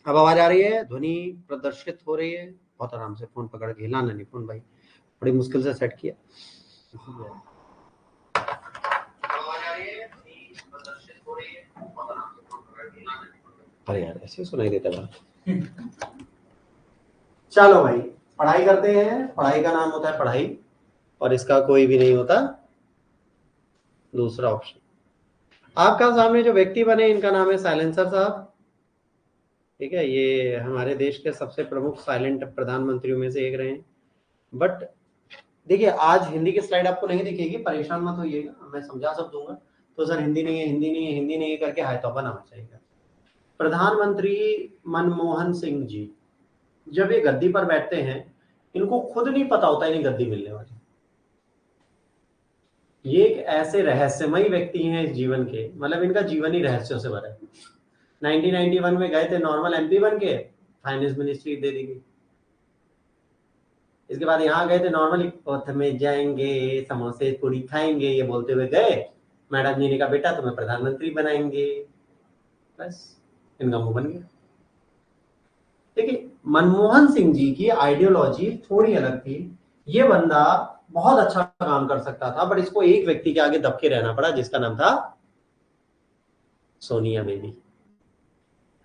अब आवाज आ रही है, ध्वनि प्रदर्शित हो रही है। बहुत आराम से फोन पकड़ के हिलाना नहीं, फोन भाई बड़ी मुश्किल से सेट किया। अरे यार ऐसे सुनाई देता था। चलो भाई, पढ़ाई करते हैं। पढ़ाई का नाम होता है पढ़ाई, और इसका कोई भी नहीं होता दूसरा ऑप्शन। आपका सामने जो व्यक्ति बने, इनका नाम है साइलेंसर साहब। ठीक है, ये हमारे देश के सबसे प्रमुख साइलेंट प्रधानमंत्रियों में से एक रहे हैं। बट देखिए, आज हिंदी की स्लाइड आपको नहीं दिखेगी, परेशान मत होइएगा, मैं समझा सब दूंगा। तो सर हिंदी नहीं है, हिंदी नहीं है, हिंदी नहीं है करके हाय तौबा ना मचाइएगा। प्रधानमंत्री मनमोहन सिंह जी जब ये गद्दी पर बैठते हैं, इनको खुद नहीं पता होता इन्हें गद्दी मिलने वाली। ये एक ऐसे रहस्यमयी व्यक्ति हैं इस जीवन के, मतलब इनका जीवन ही रहस्यों से भरा है। 1991 में गए थे नॉर्मल एमपी बन के, फाइनेंस मिनिस्ट्री दे दी गई। इसके बाद यहाँ गए थे नॉर्मली, पथ में जाएंगे समोसे पूरी खाएंगे ये बोलते हुए गए। मैडम जी ने कहा बेटा तुम्हें प्रधानमंत्री बनाएंगे, बस इनका मुंह बन गया। देखिए, मनमोहन सिंह जी की आइडियोलॉजी थोड़ी अलग थी। ये बंदा बहुत अच्छा काम कर सकता था, बट इसको एक व्यक्ति के आगे दबके रहना पड़ा, जिसका नाम था सोनिया बेबी।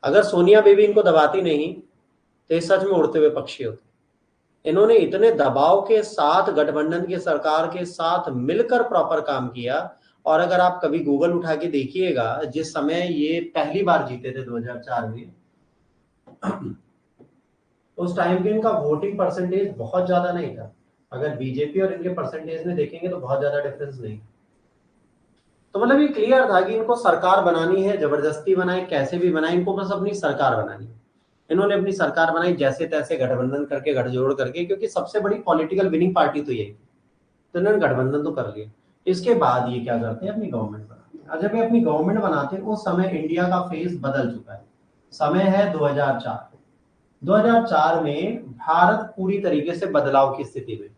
अगर सोनिया बेबी इनको दबाती नहीं तो ये सच में उड़ते हुए पक्षी होते। इन्होंने इतने दबाव के साथ गठबंधन की सरकार के साथ मिलकर प्रॉपर काम किया। और अगर आप कभी गूगल उठा के देखिएगा, जिस समय ये पहली बार जीते थे 2004 में, उस टाइम के इनका वोटिंग परसेंटेज बहुत ज्यादा नहीं था। अगर बीजेपी और इनके परसेंटेज में देखेंगे तो बहुत ज्यादा डिफरेंस नहीं। तो मतलब ये क्लियर था कि इनको सरकार बनानी है, जबरदस्ती बनाए कैसे भी बनाए, इनको बस अपनी सरकार बनानी है। इन्होंने अपनी सरकार बनाई जैसे तैसे गठबंधन करके, गठजोड़ करके, क्योंकि सबसे बड़ी पॉलिटिकल विनिंग पार्टी तो यही, तो इन्होंने गठबंधन तो कर लिया। इसके बाद ये क्या करते हैं, अपनी गवर्नमेंट बनाते हैं। और जब ये अपनी गवर्नमेंट बनाते हैं उस समय इंडिया का फेस बदल चुका है। समय है 2004। 2004 में भारत पूरी तरीके से बदलाव की स्थिति में।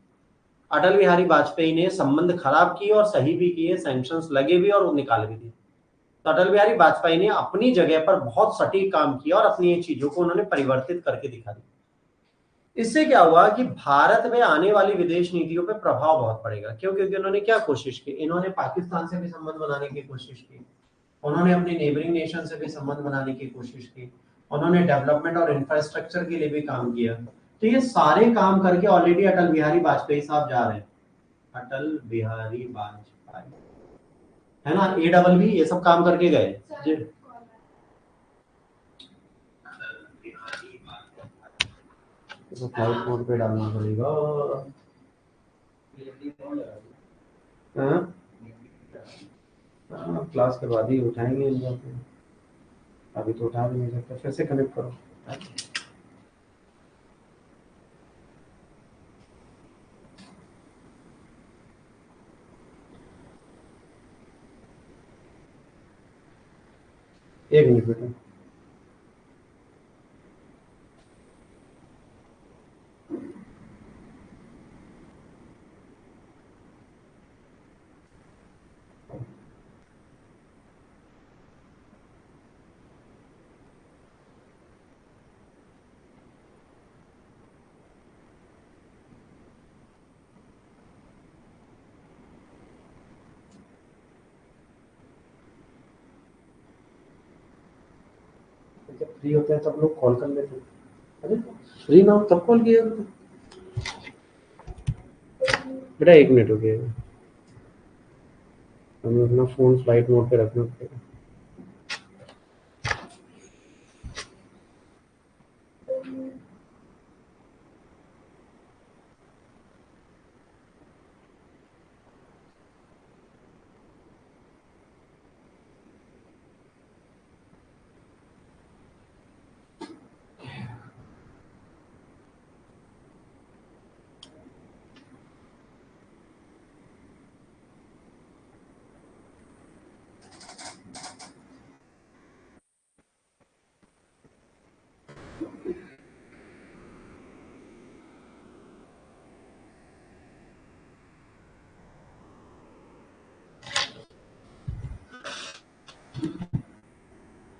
अटल बिहारी वाजपेयी ने संबंध खराब किए और सही भी किए, सैंक्शंस लगे भी और वो निकाल भी दिए। तो अटल बिहारी वाजपेयी ने अपनी जगह पर बहुत सटीक काम किया और अपनी चीजों को उन्होंने परिवर्तित करके दिखा दिया। इससे क्या हुआ कि भारत में आने वाली विदेश नीतियों पे प्रभाव बहुत पड़ेगा। क्यों? क्योंकि उन्होंने क्या कोशिश की, इन्होंने पाकिस्तान से भी संबंध बनाने की कोशिश की, उन्होंने अपनी नेबरिंग नेशन से भी संबंध बनाने की कोशिश की, उन्होंने डेवलपमेंट और इंफ्रास्ट्रक्चर के लिए भी काम किया। तो ये सारे काम करके ऑलरेडी अटल बिहारी वाजपेयी साहब जा रहे हैं। अटल बिहारी वाजपेयी, है ना, ए डबल भी ये सब काम करके गए जी। इसको फ्लाइट मोड पे डालना पड़ेगा। हाँ? हाँ, क्लास के बाद ही उठाएंगे इन लोगों को। अभी तो उठा भी नहीं सकते, फिर से कनेक्ट करो। एक मिनट बेटा। जब फ्री होते हैं तब लोग कॉल कर लेते हैं। अरे फ्री ना हो तब कॉल किया करो। बेटा एक मिनट हो गया, हमें अपना फोन फ्लाइट मोड पे रखना पड़ेगा।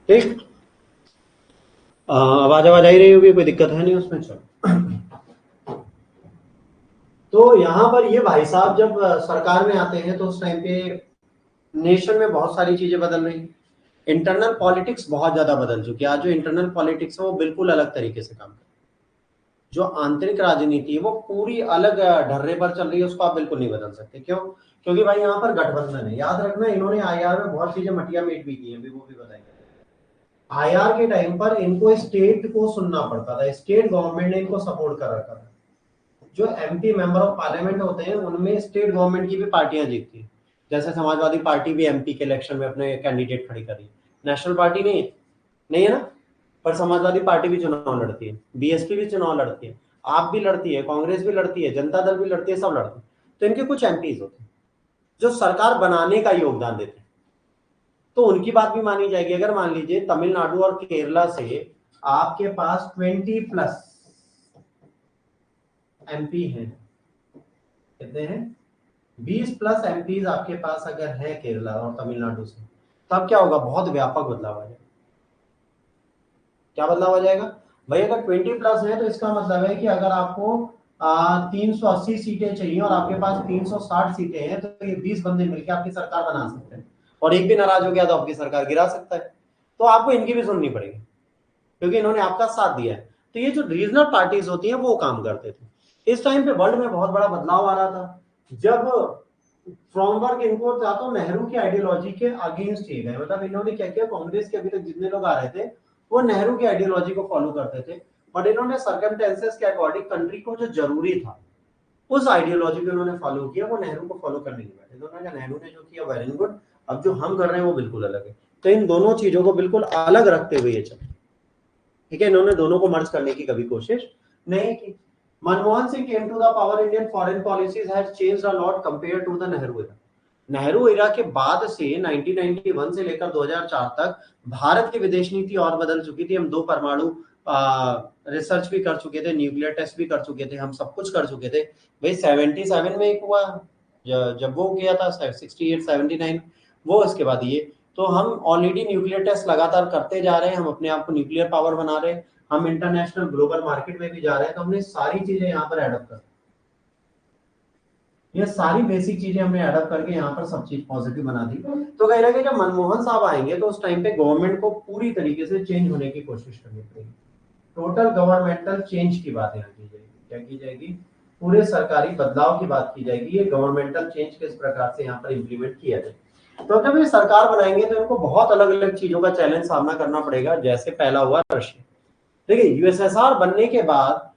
ठीक। आवाज आ ही रही होगी, कोई दिक्कत है नहीं उसमें, चलो। तो यहाँ पर ये भाई साहब जब सरकार में आते हैं तो उस टाइम पे नेशन में बहुत सारी चीजें बदल रही हैं। इंटरनल पॉलिटिक्स बहुत ज्यादा बदल चुकी है। आज जो इंटरनल पॉलिटिक्स है वो बिल्कुल अलग तरीके से काम कर, जो आंतरिक राजनीति है वो पूरी अलग ढर्रे पर चल रही है, उसको आप बिल्कुल नहीं बदल सकते। क्यों? क्योंकि भाई यहाँ पर गठबंधन है। याद रखना, इन्होंने आईआर में बहुत चीजें मटिया मेट भी की है, अभी वो भी बताएंगे। आईआर के टाइम पर इनको स्टेट को सुनना पड़ता था, स्टेट गवर्नमेंट ने इनको सपोर्ट कर रखा था। जो एमपी मेंबर ऑफ पार्लियामेंट होते हैं उनमें स्टेट गवर्नमेंट की भी पार्टियां जीतती है। जैसे समाजवादी पार्टी भी एमपी के इलेक्शन में अपने कैंडिडेट खड़ी कर रही है। नेशनल पार्टी नहीं है ना, पर समाजवादी पार्टी भी चुनाव लड़ती है, बीएसपी भी चुनाव लड़ती है, आप भी लड़ती है, कांग्रेस भी लड़ती है, जनता दल भी लड़ती है, सब लड़ते हैं। तो इनके कुछ एमपीज होते हैं जो सरकार बनाने का योगदान देते हैं, तो उनकी बात भी मानी जाएगी। अगर मान लीजिए तमिलनाडु और केरला से आपके पास 20+ एमपी हैं, कितने हैं? 20+ एमपीज आपके पास अगर है केरला और तमिलनाडु से, तब क्या होगा? बहुत व्यापक बदलाव आ जाएगा। क्या बदलाव आ जाएगा भाई? अगर 20+ है तो इसका मतलब है कि अगर आपको 380 सीटें चाहिए और आपके पास 360 सीटें हैं, तो ये 20 बंदे मिलकर आपकी सरकार बना सकते हैं, और एक भी नाराज हो गया तो आपकी सरकार गिरा सकता है। तो आपको इनकी भी सुननी पड़ेगी, क्योंकि इन्होंने आपका साथ दिया है। तो ये जो रीजनल पार्टीज होती हैं वो काम करते थे। इस टाइम पे वर्ल्ड में बहुत बड़ा बदलाव आ रहा था, जब फ्रॉमवर्क इनको था तो नेहरू की आइडियोलॉजी के अगेंस्ट किए गए। मतलब इन्होंने क्या किया, कांग्रेस के अभी तक जितने लोग आ रहे थे वो नेहरू की आइडियोलॉजी को फॉलो करते थे, बट इन्होंने सर्कमस्टेंसेस के अकॉर्डिंग कंट्री को जो जरूरी था उस आइडियोलॉजी को इन्होंने फॉलो किया, वो नेहरू को फॉलो करने के बाद इन्होंने कहा नेहरू ने जो किया वेल एंड गुड, अब जो हम कर रहे हैं वो बिल्कुल अलग है। तो इन दोनों चीजों को बिल्कुल अलग रखते हुए ये चले, ठीक है। इन्होंने दोनों को मर्ज करने की कभी कोशिश नहीं की। Manmohan Singh came to the power, Indian foreign policies has changed a lot compare to the Nehru era. Nehru era के बाद से 1991 से लेकर 2004 तक भारत की विदेश नीति और बदल चुकी थी। हम 2 परमाणु रिसर्च भी कर चुके थे, न्यूक्लियर टेस्ट भी कर चुके थे, हम सब कुछ कर चुके थे। भाई 77 में एक हुआ, जब वो किया था 68 79, वो इसके बाद ये। तो हम ऑलरेडी न्यूक्लियर टेस्ट लगातार करते जा रहे हैं, हम अपने आप को न्यूक्लियर पावर बना रहे हैं, हम इंटरनेशनल ग्लोबल मार्केट में भी जा रहे हैं। तो हमने सारी चीजें यहाँ पर एडअप कर, ये सारी बेसिक चीजें हमने एडअप करके यहाँ पर सब चीज पॉजिटिव बना दी। तो कह रहे हैं कि जब मनमोहन साहब आएंगे तो उस टाइम पे गवर्नमेंट को पूरी तरीके से चेंज होने की कोशिश करनी पड़ेगी। टोटल गवर्नमेंटल चेंज की बात यहाँ की जाएगी। क्या की जाएगी? पूरे सरकारी बदलाव की बात की जाएगी। ये गवर्नमेंटल चेंज किस प्रकार से यहाँ पर इंप्लीमेंट किया जाए। तो जब ये सरकार बनाएंगे तो इनको बहुत अलग अलग चीजों का चैलेंज सामना करना पड़ेगा। जैसे पहला हुआ रशिया, देखिए यूएसएसआर बनने के बाद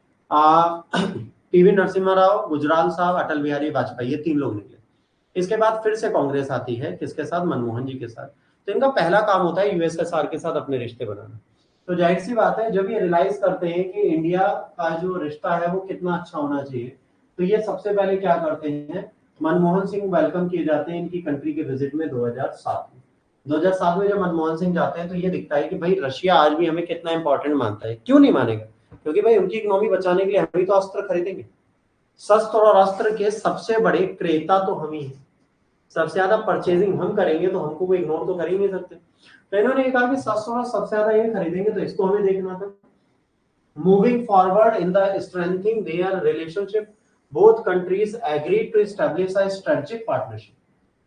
पीवी नरसिम्हा राव, गुजराल साहब, अटल बिहारी वाजपेयी, ये 3 लोग निकले। इसके बाद फिर से कांग्रेस आती है, किसके साथ? मनमोहन जी के साथ। तो इनका पहला काम होता है यूएसएसआर के साथ अपने रिश्ते बनाना। तो जाहिर सी बात है, जब ये रियलाइज करते हैं कि इंडिया का जो रिश्ता है वो कितना अच्छा होना चाहिए, तो ये सबसे पहले क्या करते हैं, मनमोहन सिंह वेलकम किए जाते हैं इनकी कंट्री के विजिट में 2007 में। 2007 में जब मनमोहन सिंह जाते हैं तो ये दिखता है कि भाई रशिया आज भी हमें कितना इंपॉर्टेंट मानता है। क्यों नहीं मानेगा? क्योंकि भाई उनकी इकोनॉमी बचाने के लिए हम ही तो अस्त्र खरीदेंगे। शस्त्र और अस्त्र के सबसे बड़े क्रेता तो हम ही हैं, सबसे ज्यादा परचेजिंग हम करेंगे, तो हमको कोई इग्नोर तो कर ही नहीं सकते। तो इन्होंने कहा कि शस्त्र और सबसे ज्यादा ये खरीदेंगे, तो इसको हमें देखना था। Moving forward in the strengthening their relationship, both countries agreed to establish a strategic partnership.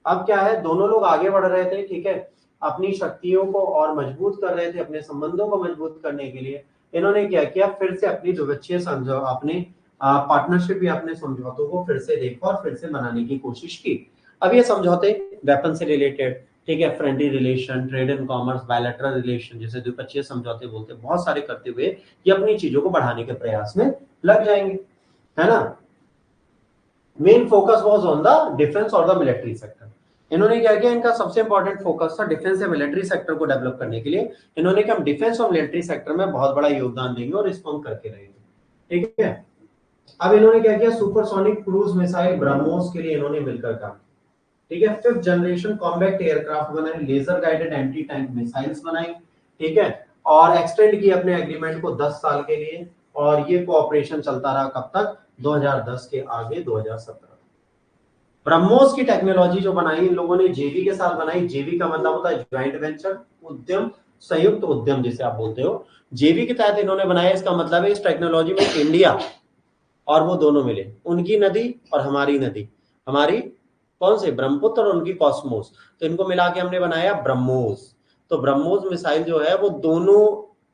अब क्या है, दोनों लोग आगे बढ़ रहे थे, ठीक है, अपनी शक्तियों को और मजबूत कर रहे थे, अपने संबंधों को मजबूत करने के लिए इन्होंने क्या किया, फिर से अपनी द्विपक्षीय समझौ अपने पार्टनरशिप या अपने समझौतों को फिर से देखा और फिर से बनाने की कोशिश की। अब ये समझौते वेपन से रिलेटेड, ठीक है, friendly relation, trade and commerce, bilateral relation, जैसे द्विपक्षीय समझौते बोलते हैं, बहुत सारे करते हुए ये अपनी चीजों को बढ़ाने के प्रयास में लग जाएंगे, है ना। Main focus was on the defence और द मिलिट्री सेक्टर। इन्होंने क्या किया, इनका सबसे इंपॉर्टेंट फोकस था डिफेंस या मिलिट्री सेक्टर को डेवलप करने के लिए। इन्होंने कहा हम डिफेंस और मिलिट्री सेक्टर में बहुत बड़ा योगदान देंगे और इसको हम करके रहेंगे, ठीक है। अब इन्होंने क्या किया, सुपरसोनिक क्रूज मिसाइल ब्रह्मोस के लिए इन्होंने मिलकर काम, ठीक है। 5th जनरेशन कॉम्बैट एयरक्राफ्ट बनाए, laser guided anti tank missiles बनाई, ठीक है, और एक्सटेंड किया अपने एग्रीमेंट को 10 साल के लिए। और ये कोऑपरेशन चलता रहा कब तक? 2010 के आगे 2017। ब्रह्मोस की टेक्नोलॉजी जो बनाई इन लोगों ने जेवी के साथ बनाई। जेवी का मतलब होता है ज्वाइंट वेंचर, उद्यम संयुक्त उद्यम जिसे आप बोलते हो, जेवी के तहत इन्होंने बनाया। इसका मतलब है इस टेक्नोलॉजी में इंडिया और वो दोनों मिले, उनकी नदी और हमारी नदी, हमारी कौन से ब्रह्मपुत्र और उनकी कॉस्मोस, तो इनको मिला के हमने बनाया ब्रह्मोस। तो ब्रह्मोस मिसाइल जो है वो दोनों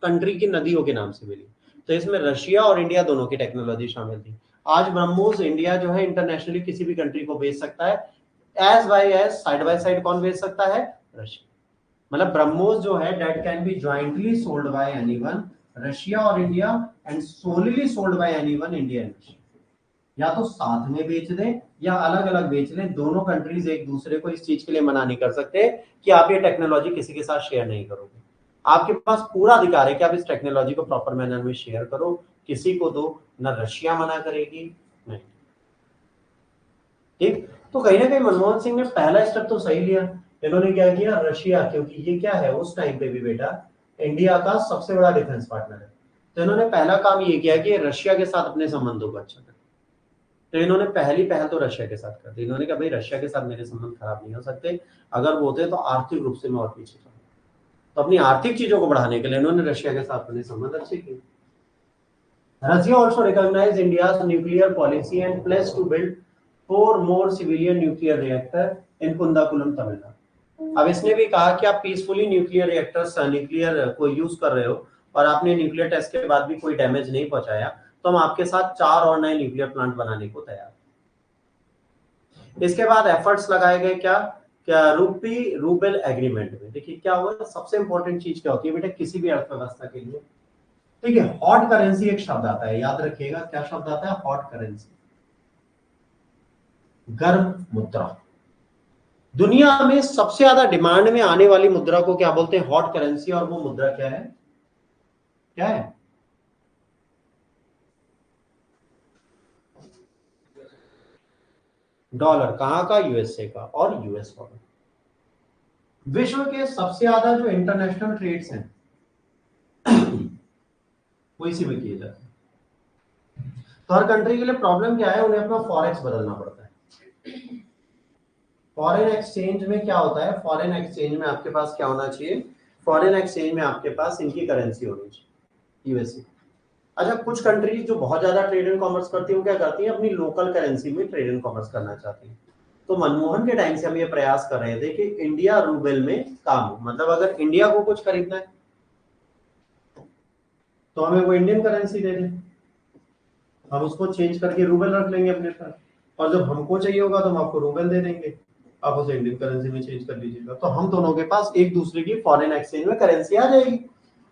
कंट्री की नदियों के नाम से मिली, तो इसमें रशिया और इंडिया दोनों की टेक्नोलॉजी शामिल थी। आज ब्रह्मोस इंडिया जो है इंटरनेशनली किसी भी कंट्री को भेज सकता है, as by as side by side कौन भेज सकता है, रशिया। मतलब ब्रह्मोस जो है that can be jointly sold by anyone, Russia और India, and solely sold by anyone, India and Russia. या तो साथ में बेच दें या अलग अलग बेच लें, दोनों कंट्रीज एक दूसरे को इस चीज के लिए मना नहीं कर सकते कि आप ये टेक्नोलॉजी किसी के साथ शेयर नहीं करोगे। आपके पास पूरा अधिकार है कि आप इस टेक्नोलॉजी को प्रॉपर मैनर में शेयर करो, किसी को दो, ना रशिया मना करेगी नहीं। ठीक, तो कहीं ना कहीं मनमोहन सिंह ने पहला स्टेप तो सही लिया। इन्होंने क्या किया, रशिया, क्योंकि ये क्या है उस टाइम पे भी बेटा इंडिया का सबसे बड़ा डिफेंस पार्टनर है, तो इन्होंने पहला काम ये किया कि रशिया के साथ अपने संबंधों को अच्छा कर। तो इन्होंने पहली पहल तो रशिया के साथ कर दी। इन्होंने कहा भाई रशिया के साथ मेरे संबंध खराब नहीं हो सकते, अगर वो होते तो आर्थिक रूप से मैं और पीछे था, तो अपनी आर्थिक चीजों को बढ़ाने के लिए इन्होंने रशिया के साथ अपने संबंध अच्छे किए। Russia also recognize India's nuclear policy and place to build 4 more civilian nuclear reactor in Kudankulam Tamil Nadu. अब इसने भी कहा कि आप पीसफुली न्यूक्लियर रिएक्टर्स न्यूक्लियर को यूज कर रहे हो और आपने न्यूक्लियर टेस्ट के बाद भी कोई डैमेज नहीं पहुंचाया, तो हम आपके साथ 4 और नए न्यूक्लियर प्लांट बनाने को तैयार। इसके बाद एफर्ट्स लगाए गए क्या क्या रूपी रूबेल एग्रीमेंट में। देखिए क्या हुआ, सबसे इंपॉर्टेंट चीज क्या होती है बेटा किसी भी अर्थव्यवस्था के लिए, ठीक है, हॉट करेंसी एक शब्द आता है, याद रखिएगा क्या शब्द आता है, हॉट करेंसी, गर्म मुद्रा। दुनिया में सबसे ज्यादा डिमांड में आने वाली मुद्रा को क्या बोलते हैं, हॉट करेंसी, और वो मुद्रा क्या है, क्या है, डॉलर। कहां का, यूएसए का, और यूएस डॉलर। विश्व के सबसे ज्यादा जो इंटरनेशनल ट्रेड्स हैं वो इसी में किए जाते हैं। तो हर कंट्री के लिए प्रॉब्लम क्या है, उन्हें अपना फॉरेक्स बदलना पड़ता है। फॉरेन एक्सचेंज में क्या होता है, फॉरेन एक्सचेंज में आपके पास क्या होना चाहिए, फॉरेन एक्सचेंज में आपके पास इनकी करेंसी होनी चाहिए, यूएसए। अच्छा, कुछ कंट्रीज जो बहुत ज्यादा ट्रेड एंड कॉमर्स करती है वो क्या करती है, अपनी लोकल करेंसी में ट्रेड एंड कॉमर्स करना चाहती है। तो मनमोहन के टाइम से हम ये प्रयास कर रहे थे कि इंडिया रूबेल में काम हो, मतलब अगर इंडिया को कुछ खरीदना है तो हमें वो इंडियन करेंसी दे दें, हम उसको चेंज करके रूबल रख लेंगे अपने पास, और जब हमको चाहिए होगा तो हम आपको रूबल दे देंगे, आप उसे इंडियन करेंसी में चेंज कर लीजिएगा। तो हम दोनों के पास एक दूसरे की फॉरेन एक्सचेंज में करेंसी आ जाएगी।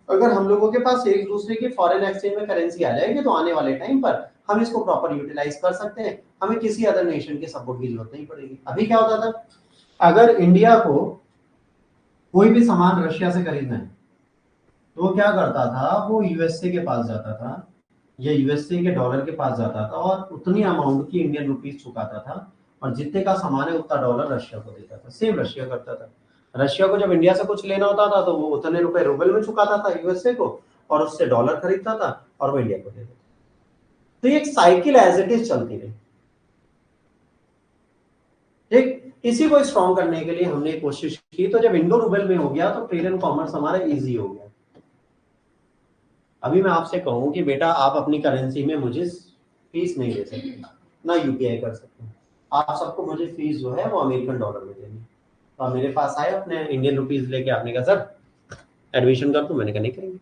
अगर हम लोगों के पास एक दूसरे की फॉरेन एक्सचेंज में करेंसी आ जाएगी तो आने वाले टाइम पर हम इसको प्रॉपर यूटिलाइज कर सकते हैं, हमें किसी अदर नेशन के सपोर्ट की जरूरत नहीं पड़ेगी। अभी क्या होता था, अगर इंडिया को कोई भी सामान रशिया से खरीदना है तो वो क्या करता था, वो यूएसए के पास जाता था या यूएसए के डॉलर के पास जाता था और उतनी अमाउंट की इंडियन रुपीस चुकाता था, और जितने का सामान है उतना डॉलर रशिया को देता था। सेम रशिया करता था, रशिया को जब इंडिया से कुछ लेना होता था तो वो उतने रुपए रूबल में चुकाता था यूएसए को, और उससे डॉलर खरीदता था और वो इंडिया को देता था। तो ये एक साइकिल एज इट इज चलती रही। ठीक, इसी को स्ट्रॉन्ग करने के लिए हमने कोशिश की, तो जब इंडो रूबल में हो गया तो ट्रेड एंड कॉमर्स हमारा इजी हो गया। अभी मैं आपसे कहूं कि बेटा आप अपनी करेंसी में मुझे फीस नहीं दे सकते, ना यूपीआई कर सकते, आप सबको मुझे फीस जो है वो अमेरिकन डॉलर में देनी। तो आप मेरे पास आए अपने इंडियन रुपीज लेके, आपने कहा सर एडमिशन कर दूं, मैंने कहा नहीं करेंगे।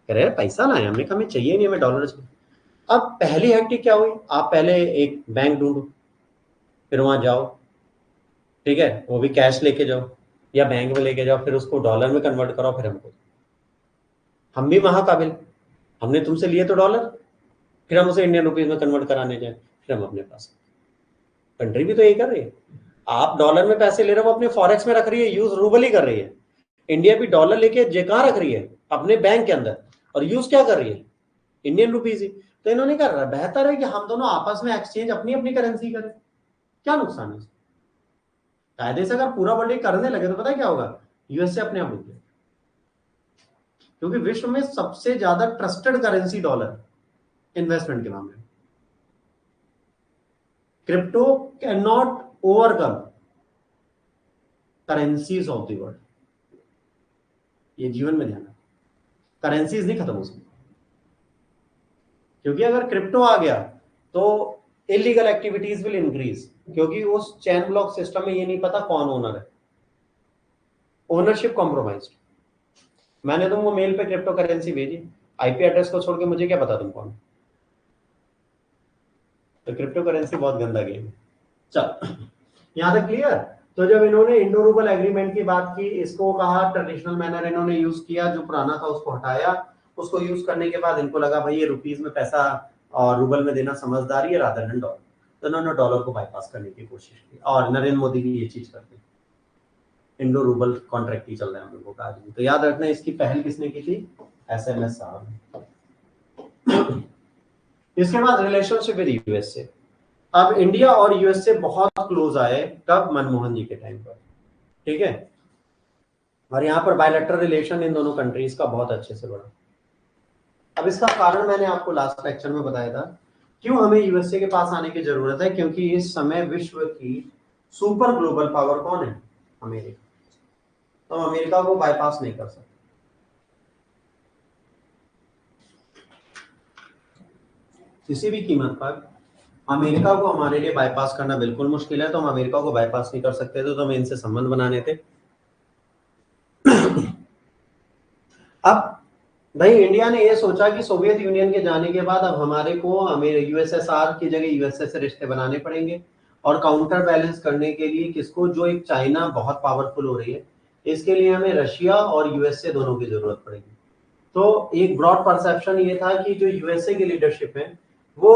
कह रहे पैसा ना है, हमने कहा हमें चाहिए नहीं, हमें डॉलर चाहिए। अब पहली हैक्टिक क्या हुई, आप पहले एक बैंक ढूंढो, फिर वहां जाओ, ठीक है, वो भी कैश लेके जाओ या बैंक में लेके जाओ, फिर उसको डॉलर में कन्वर्ट कराओ, फिर हमको। हम भी महाकाबिल, हमने तुमसे लिए तो डॉलर, फिर हम उसे इंडियन रुपीज में कन्वर्ट कराने जाए, फिर हम अपने पास। कंट्री भी तो यही कर रही है, आप डॉलर में पैसे ले रहे हो, वो अपने फॉरेक्स में रख रही है, यूज रूबल ही कर रही है। इंडिया भी डॉलर लेके कहां रख रही है, अपने बैंक के अंदर, और यूज क्या कर रही है, इंडियन रुपीज ही। तो इन्होंने कहा बेहतर है कि हम दोनों आपस में एक्सचेंज अपनी अपनी करेंसी करें, क्या नुकसान है। कायदे से अगर पूरा वर्ल्ड करने लगे तो पता है क्या होगा, यूएसए अपने आप उठ गया, क्योंकि विश्व में सबसे ज्यादा ट्रस्टेड करेंसी डॉलर इन्वेस्टमेंट के मामले में। Crypto can not overcome currencies of the world, ये जीवन में ध्यान रखना, करेंसीज नहीं खत्म हो सकती, क्योंकि अगर क्रिप्टो आ गया तो इलीगल एक्टिविटीज विल इंक्रीज, क्योंकि उस चैन ब्लॉक सिस्टम में ये नहीं पता कौन ओनर है, ओनरशिप कॉम्प्रोमाइज। मैंने तुमको मेल पे क्रिप्टो करेंसी भेजी, आईपी एड्रेस को छोड़ के मुझे क्या पता तुम कौन। तो क्रिप्टो करेंसी बहुत गंदा गेम है। चल यहां तक क्लियर। तो जब इन्होंने इंडो रूबल एग्रीमेंट की बात की, इसको कहा ट्रेडिशनल मैनर इन्होंने यूज किया, जो पुराना था उसको हटाया, उसको यूज करने के बाद इनको लगा भाई ये रुपीज में पैसा और रूबल में देना समझदारी है रादर देन डॉलर, तो इन्होंने डॉलर को बाईपास करने की कोशिश की, और नरेंद्र मोदी भी ये चीज करते हैं। इंडो रूबल कॉन्ट्रैक्ट ही चल रहा है हम लोगों का आज भी। तो याद रखना इसकी पहल किसने की थी, एसएमएस साहब। इसके बाद रिलेशनशिप विद यूएस से, अब इंडिया और यूएस से बहुत क्लोज आए, कब, मनमोहन जी के टाइम पर, ठीक है। और यहाँ पर बायलैटरल रिलेशन इन दोनों कंट्रीज का बहुत अच्छे से बढ़ा। अब इसका कारण मैंने आपको लास्ट लेक्चर में बताया था, क्यों हमें यूएसए के पास आने की जरूरत है, क्योंकि इस समय विश्व की सुपर ग्लोबल पावर कौन है, अमेरिका। तो हम अमेरिका को बाईपास नहीं कर सकते, किसी भी कीमत पर अमेरिका को हमारे लिए बाईपास करना बिल्कुल मुश्किल है। तो हम अमेरिका को बाईपास नहीं कर सकते थे, तो हमें इनसे संबंध बनाने थे। अब भाई इंडिया ने ये सोचा कि सोवियत यूनियन के जाने के बाद अब हमारे को यूएसएसआर की जगह यूएसए से रिश्ते बनाने पड़ेंगे, और काउंटर बैलेंस करने के लिए किसको, जो एक चाइना बहुत पावरफुल हो रही है, इसके लिए हमें रशिया और यूएसए दोनों की जरूरत पड़ेगी। तो एक ब्रॉड परसेप्शन ये था कि जो यूएसए की लीडरशिप है वो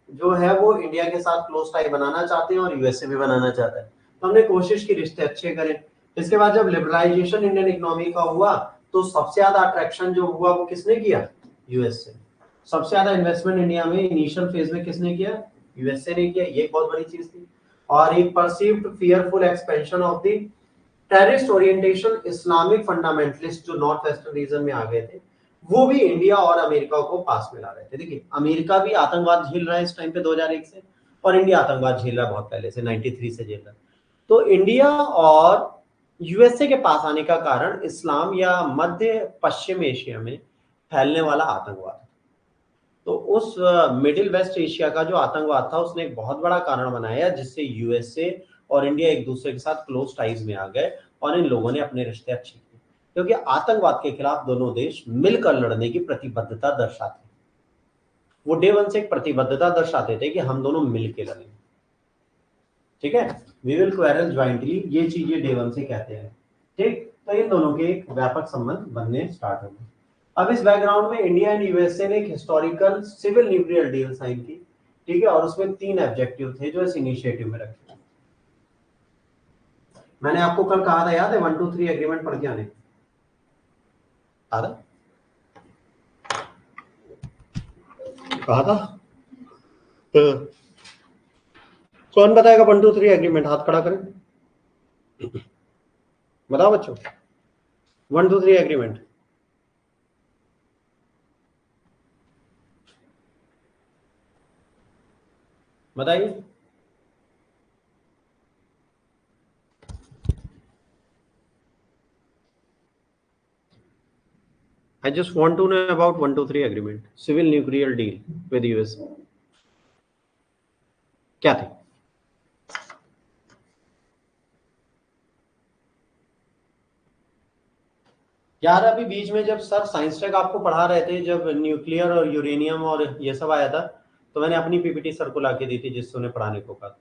जो है वो इंडिया के साथ क्लोज टाई बनाना चाहते हैं, और यूएसए भी बनाना चाहता है। तो हमने कोशिश की रिश्ते अच्छे करें। इसके बाद जब लिबरलाइजेशन इंडियन इकोनॉमी का हुआ, तो सबसे ज्यादा अट्रैक्शन जो हुआ वो किसने किया, यूएस से। सबसे ज्यादा इन्वेस्टमेंट इंडिया में इनिशियल फेज में किसने किया, यूएसए ने किया। ये बहुत बड़ी चीज थी। और एक perceived fearful expansion of the terrorist orientation Islamic fundamentalist जो नॉर्थ वेस्टर्न रीजन में आ गए थे, वो भी इंडिया और अमेरिका को पास में ला रहे थे। देखिए अमेरिका भी आतंकवाद झेल रहा है इस टाइम पे 2001 से, और इंडिया आतंकवाद झेल रहा है बहुत पहले से, 93 से झेल रहा है। तो इंडिया और यूएसए के पास आने का कारण इस्लाम या मध्य पश्चिम एशिया में फैलने वाला आतंकवाद। तो उस मिडिल वेस्ट एशिया का जो आतंकवाद था उसने एक बहुत बड़ा कारण बनाया, जिससे यूएसए और इंडिया एक दूसरे के साथ क्लोज टाइज में आ गए, और इन लोगों ने अपने रिश्ते अच्छे किए, क्योंकि आतंकवाद के खिलाफ दोनों देश मिलकर लड़ने की प्रतिबद्धता दर्शाते, वो डे वन से एक प्रतिबद्धता दर्शाते थे कि हम दोनों मिलकर लड़ेंगे, ठीक है, वी विल क्वेरल ज्वाइंटली, ये चीजें डे वन से कहते हैं, ठीक। तो इन दोनों के एक व्यापक संबंध बनने स्टार्ट हो गए। अब इस बैकग्राउंड में इंडिया एंड यूएसए ने एक historical civil nuclear deal sign की, ठीक है, और उसमें 3 ऑब्जेक्टिव थे जो इस इनिशिएटिव में रखे। मैंने आपको कल कहा था, याद है, 1, 2, 3 एग्रीमेंट पढ़ के आने, आधा कहा था। तो कौन बताएगा 1, 2, 3 एग्रीमेंट, हाथ खड़ा करें, बताओ बच्चों, 1, 2, 3 एग्रीमेंट। बताइए। I just want to know about 1, 2, 3 agreement, civil nuclear deal with US. क्या थे? यार अभी बीच में जब सर साइंस टेक आपको पढ़ा रहे थे, जब न्यूक्लियर और यूरेनियम और ये सब आया था, तो मैंने अपनी पीपीटी सर को लाके दी थी जिससे उन्हें पढ़ाने को कहा।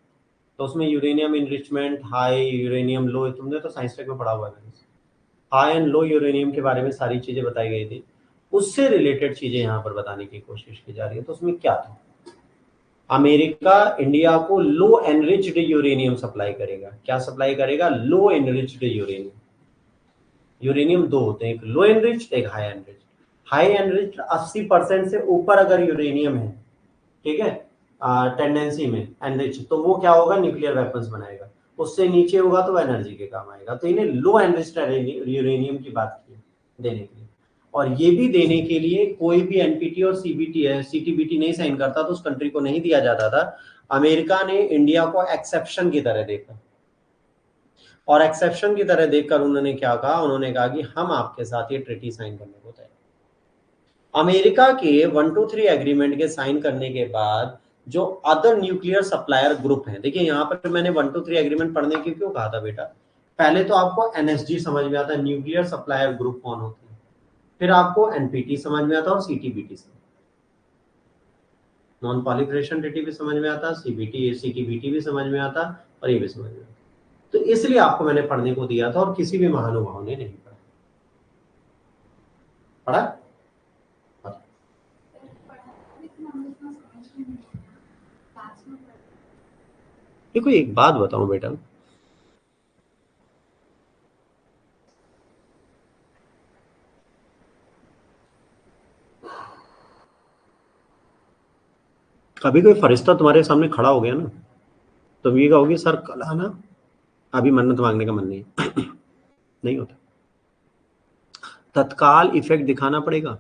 तो उसमें यूरेनियम इनरिचमेंट, हाई यूरेनियम लो, तुमने तो साइंस टेक में पढ़ा हुआ है, हाई एंड लो यूरेनियम के बारे में सारी चीजें बताई गई थी। उससे रिलेटेड चीजें यहाँ पर बताने की कोशिश की जा रही है। तो उसमें क्या था, अमेरिका इंडिया को लो एनरिच्ड यूरेनियम सप्लाई करेगा। क्या सप्लाई करेगा, लो एनरिच्ड यूरेनियम। यूरेनियम 2 होते हैं, एक लो एनरिच्ड, एक हाई एनरिच्ड। हाई एनरिच्ड 80% से ऊपर अगर यूरेनियम है, ठीक है, टेंडेंसी में एनरिच, तो वो क्या होगा, न्यूक्लियर वेपन्स बनाएगा। उससे नीचे होगा तो एनर्जी के काम आएगा। तो इन्हें लो एनरिच्ड यूरेनियम की बात की देने के लिए, और ये भी देने के लिए कोई भी एनपीटी और सीटीबीटी नहीं साइन करता, तो उस कंट्री को नहीं दिया जाता था। अमेरिका ने इंडिया को एक्सेप्शन की तरह देखा। और एक्सेप्शन की तरह देखकर उन्होंने क्या कहा, उन्होंने कहा कि हम आपके साथ ये ट्रीटी साइन करने को तैयार। अमेरिका के 123 एग्रीमेंट के साइन करने के बाद जो अदर न्यूक्लियर सप्लायर ग्रुप हैं, देखिए यहाँ पर मैंने 123 एग्रीमेंट पढ़ने की क्यों कहा था बेटा, पहले तो आपको एनएसजी समझ में आता है, न्यूक्लियर सप्लायर ग्रुप कौन होते हैं, फिर आपको एनपीटी समझ में आता है और सीटीबीटी समझ, नॉन पॉलिफरेशन ट्रीटी भी समझ में आता, सीबीटी सीटीबीटी भी समझ में आता और ये भी समझ में आता। तो इसलिए आपको मैंने पढ़ने को दिया था और किसी भी महानुभाव ने नहीं पढ़ा। पढ़ा? देखो एक बात बताऊं बेटा, कभी कोई फरिश्ता तुम्हारे सामने खड़ा हो गया ना, तुम ये कहोगे सर कल आना, अभी मन्नत मांगने का मन नहीं है। नहीं होता, तत्काल इफेक्ट दिखाना पड़ेगा।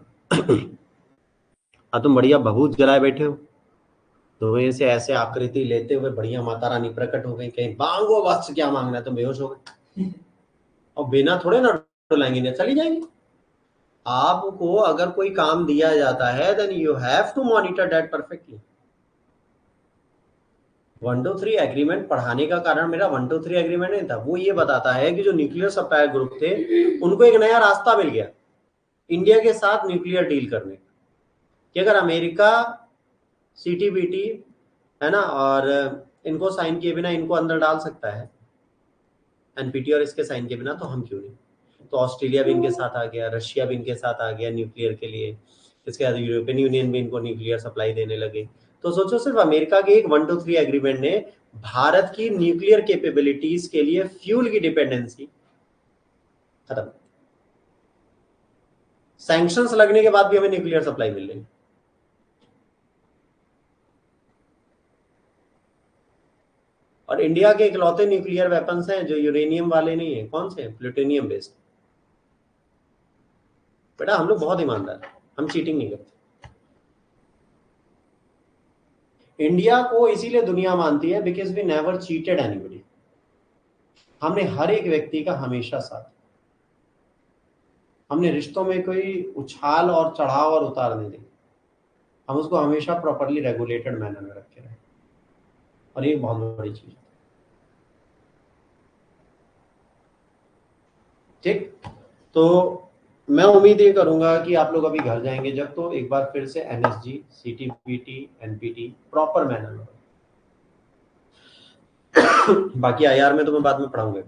तुम बढ़िया भभूत जलाए बैठे हो, तुम्हें से ऐसे आकृति लेते हुए बढ़िया माता रानी प्रकट हो गई, कहीं मांगो बस क्या मांगना है, तुम बेहोश हो गए और बिना थोड़े ना डुलाएंगे ना चली जाएंगे। आपको अगर कोई काम दिया जाता है then you have to monitor that perfectly. 123 agreement पढ़ाने का कारण मेरा 123 एग्रीमेंट नहीं था, वो ये बताता है कि जो न्यूक्लियर सप्लायर ग्रुप थे उनको एक नया रास्ता मिल गया इंडिया के साथ न्यूक्लियर डील करने का, कि अगर अमेरिका सीटीबीटी है ना और इनको साइन किए बिना इनको अंदर डाल सकता है एनपीटी और इसके साइन के बिना, तो हम क्यों नहीं। तो ऑस्ट्रेलिया भी इनके साथ आ गया, रशिया भी इनके साथ आ गया न्यूक्लियर के लिए, इसके बाद यूरोपियन यूनियन भी इनको न्यूक्लियर सप्लाई देने लगे। तो सोचो सिर्फ अमेरिका के एक 123 एग्रीमेंट ने भारत की न्यूक्लियर कैपेबिलिटीज के लिए फ्यूल की डिपेंडेंसी खत्म। सैंक्शंस लगने के बाद भी हमें न्यूक्लियर सप्लाई मिल रही है। और इंडिया के इकलौते न्यूक्लियर वेपन्स हैं जो यूरेनियम वाले नहीं है, कौन से हैं? Plutonium based. बेटा हम लोग बहुत ईमानदार हैं, हम चीटिंग नहीं करते। इंडिया को इसीलिए दुनिया मानती है because we never cheated anybody. हमने हर एक व्यक्ति का हमेशा साथ, हमने रिश्तों में कोई उछाल और चढ़ाव और उतार नहीं दी, हम उसको हमेशा प्रॉपरली रेगुलेटेड मैनर में रखे रहे, और ये बहुत बड़ी चीज है। ठीक, तो मैं उम्मीद ये करूंगा कि आप लोग अभी घर जाएंगे जब, तो एक बार फिर से NSG CTBT NPT proper manner में। बाकी आईआर में तो मैं बाद में पढ़ाऊंगा।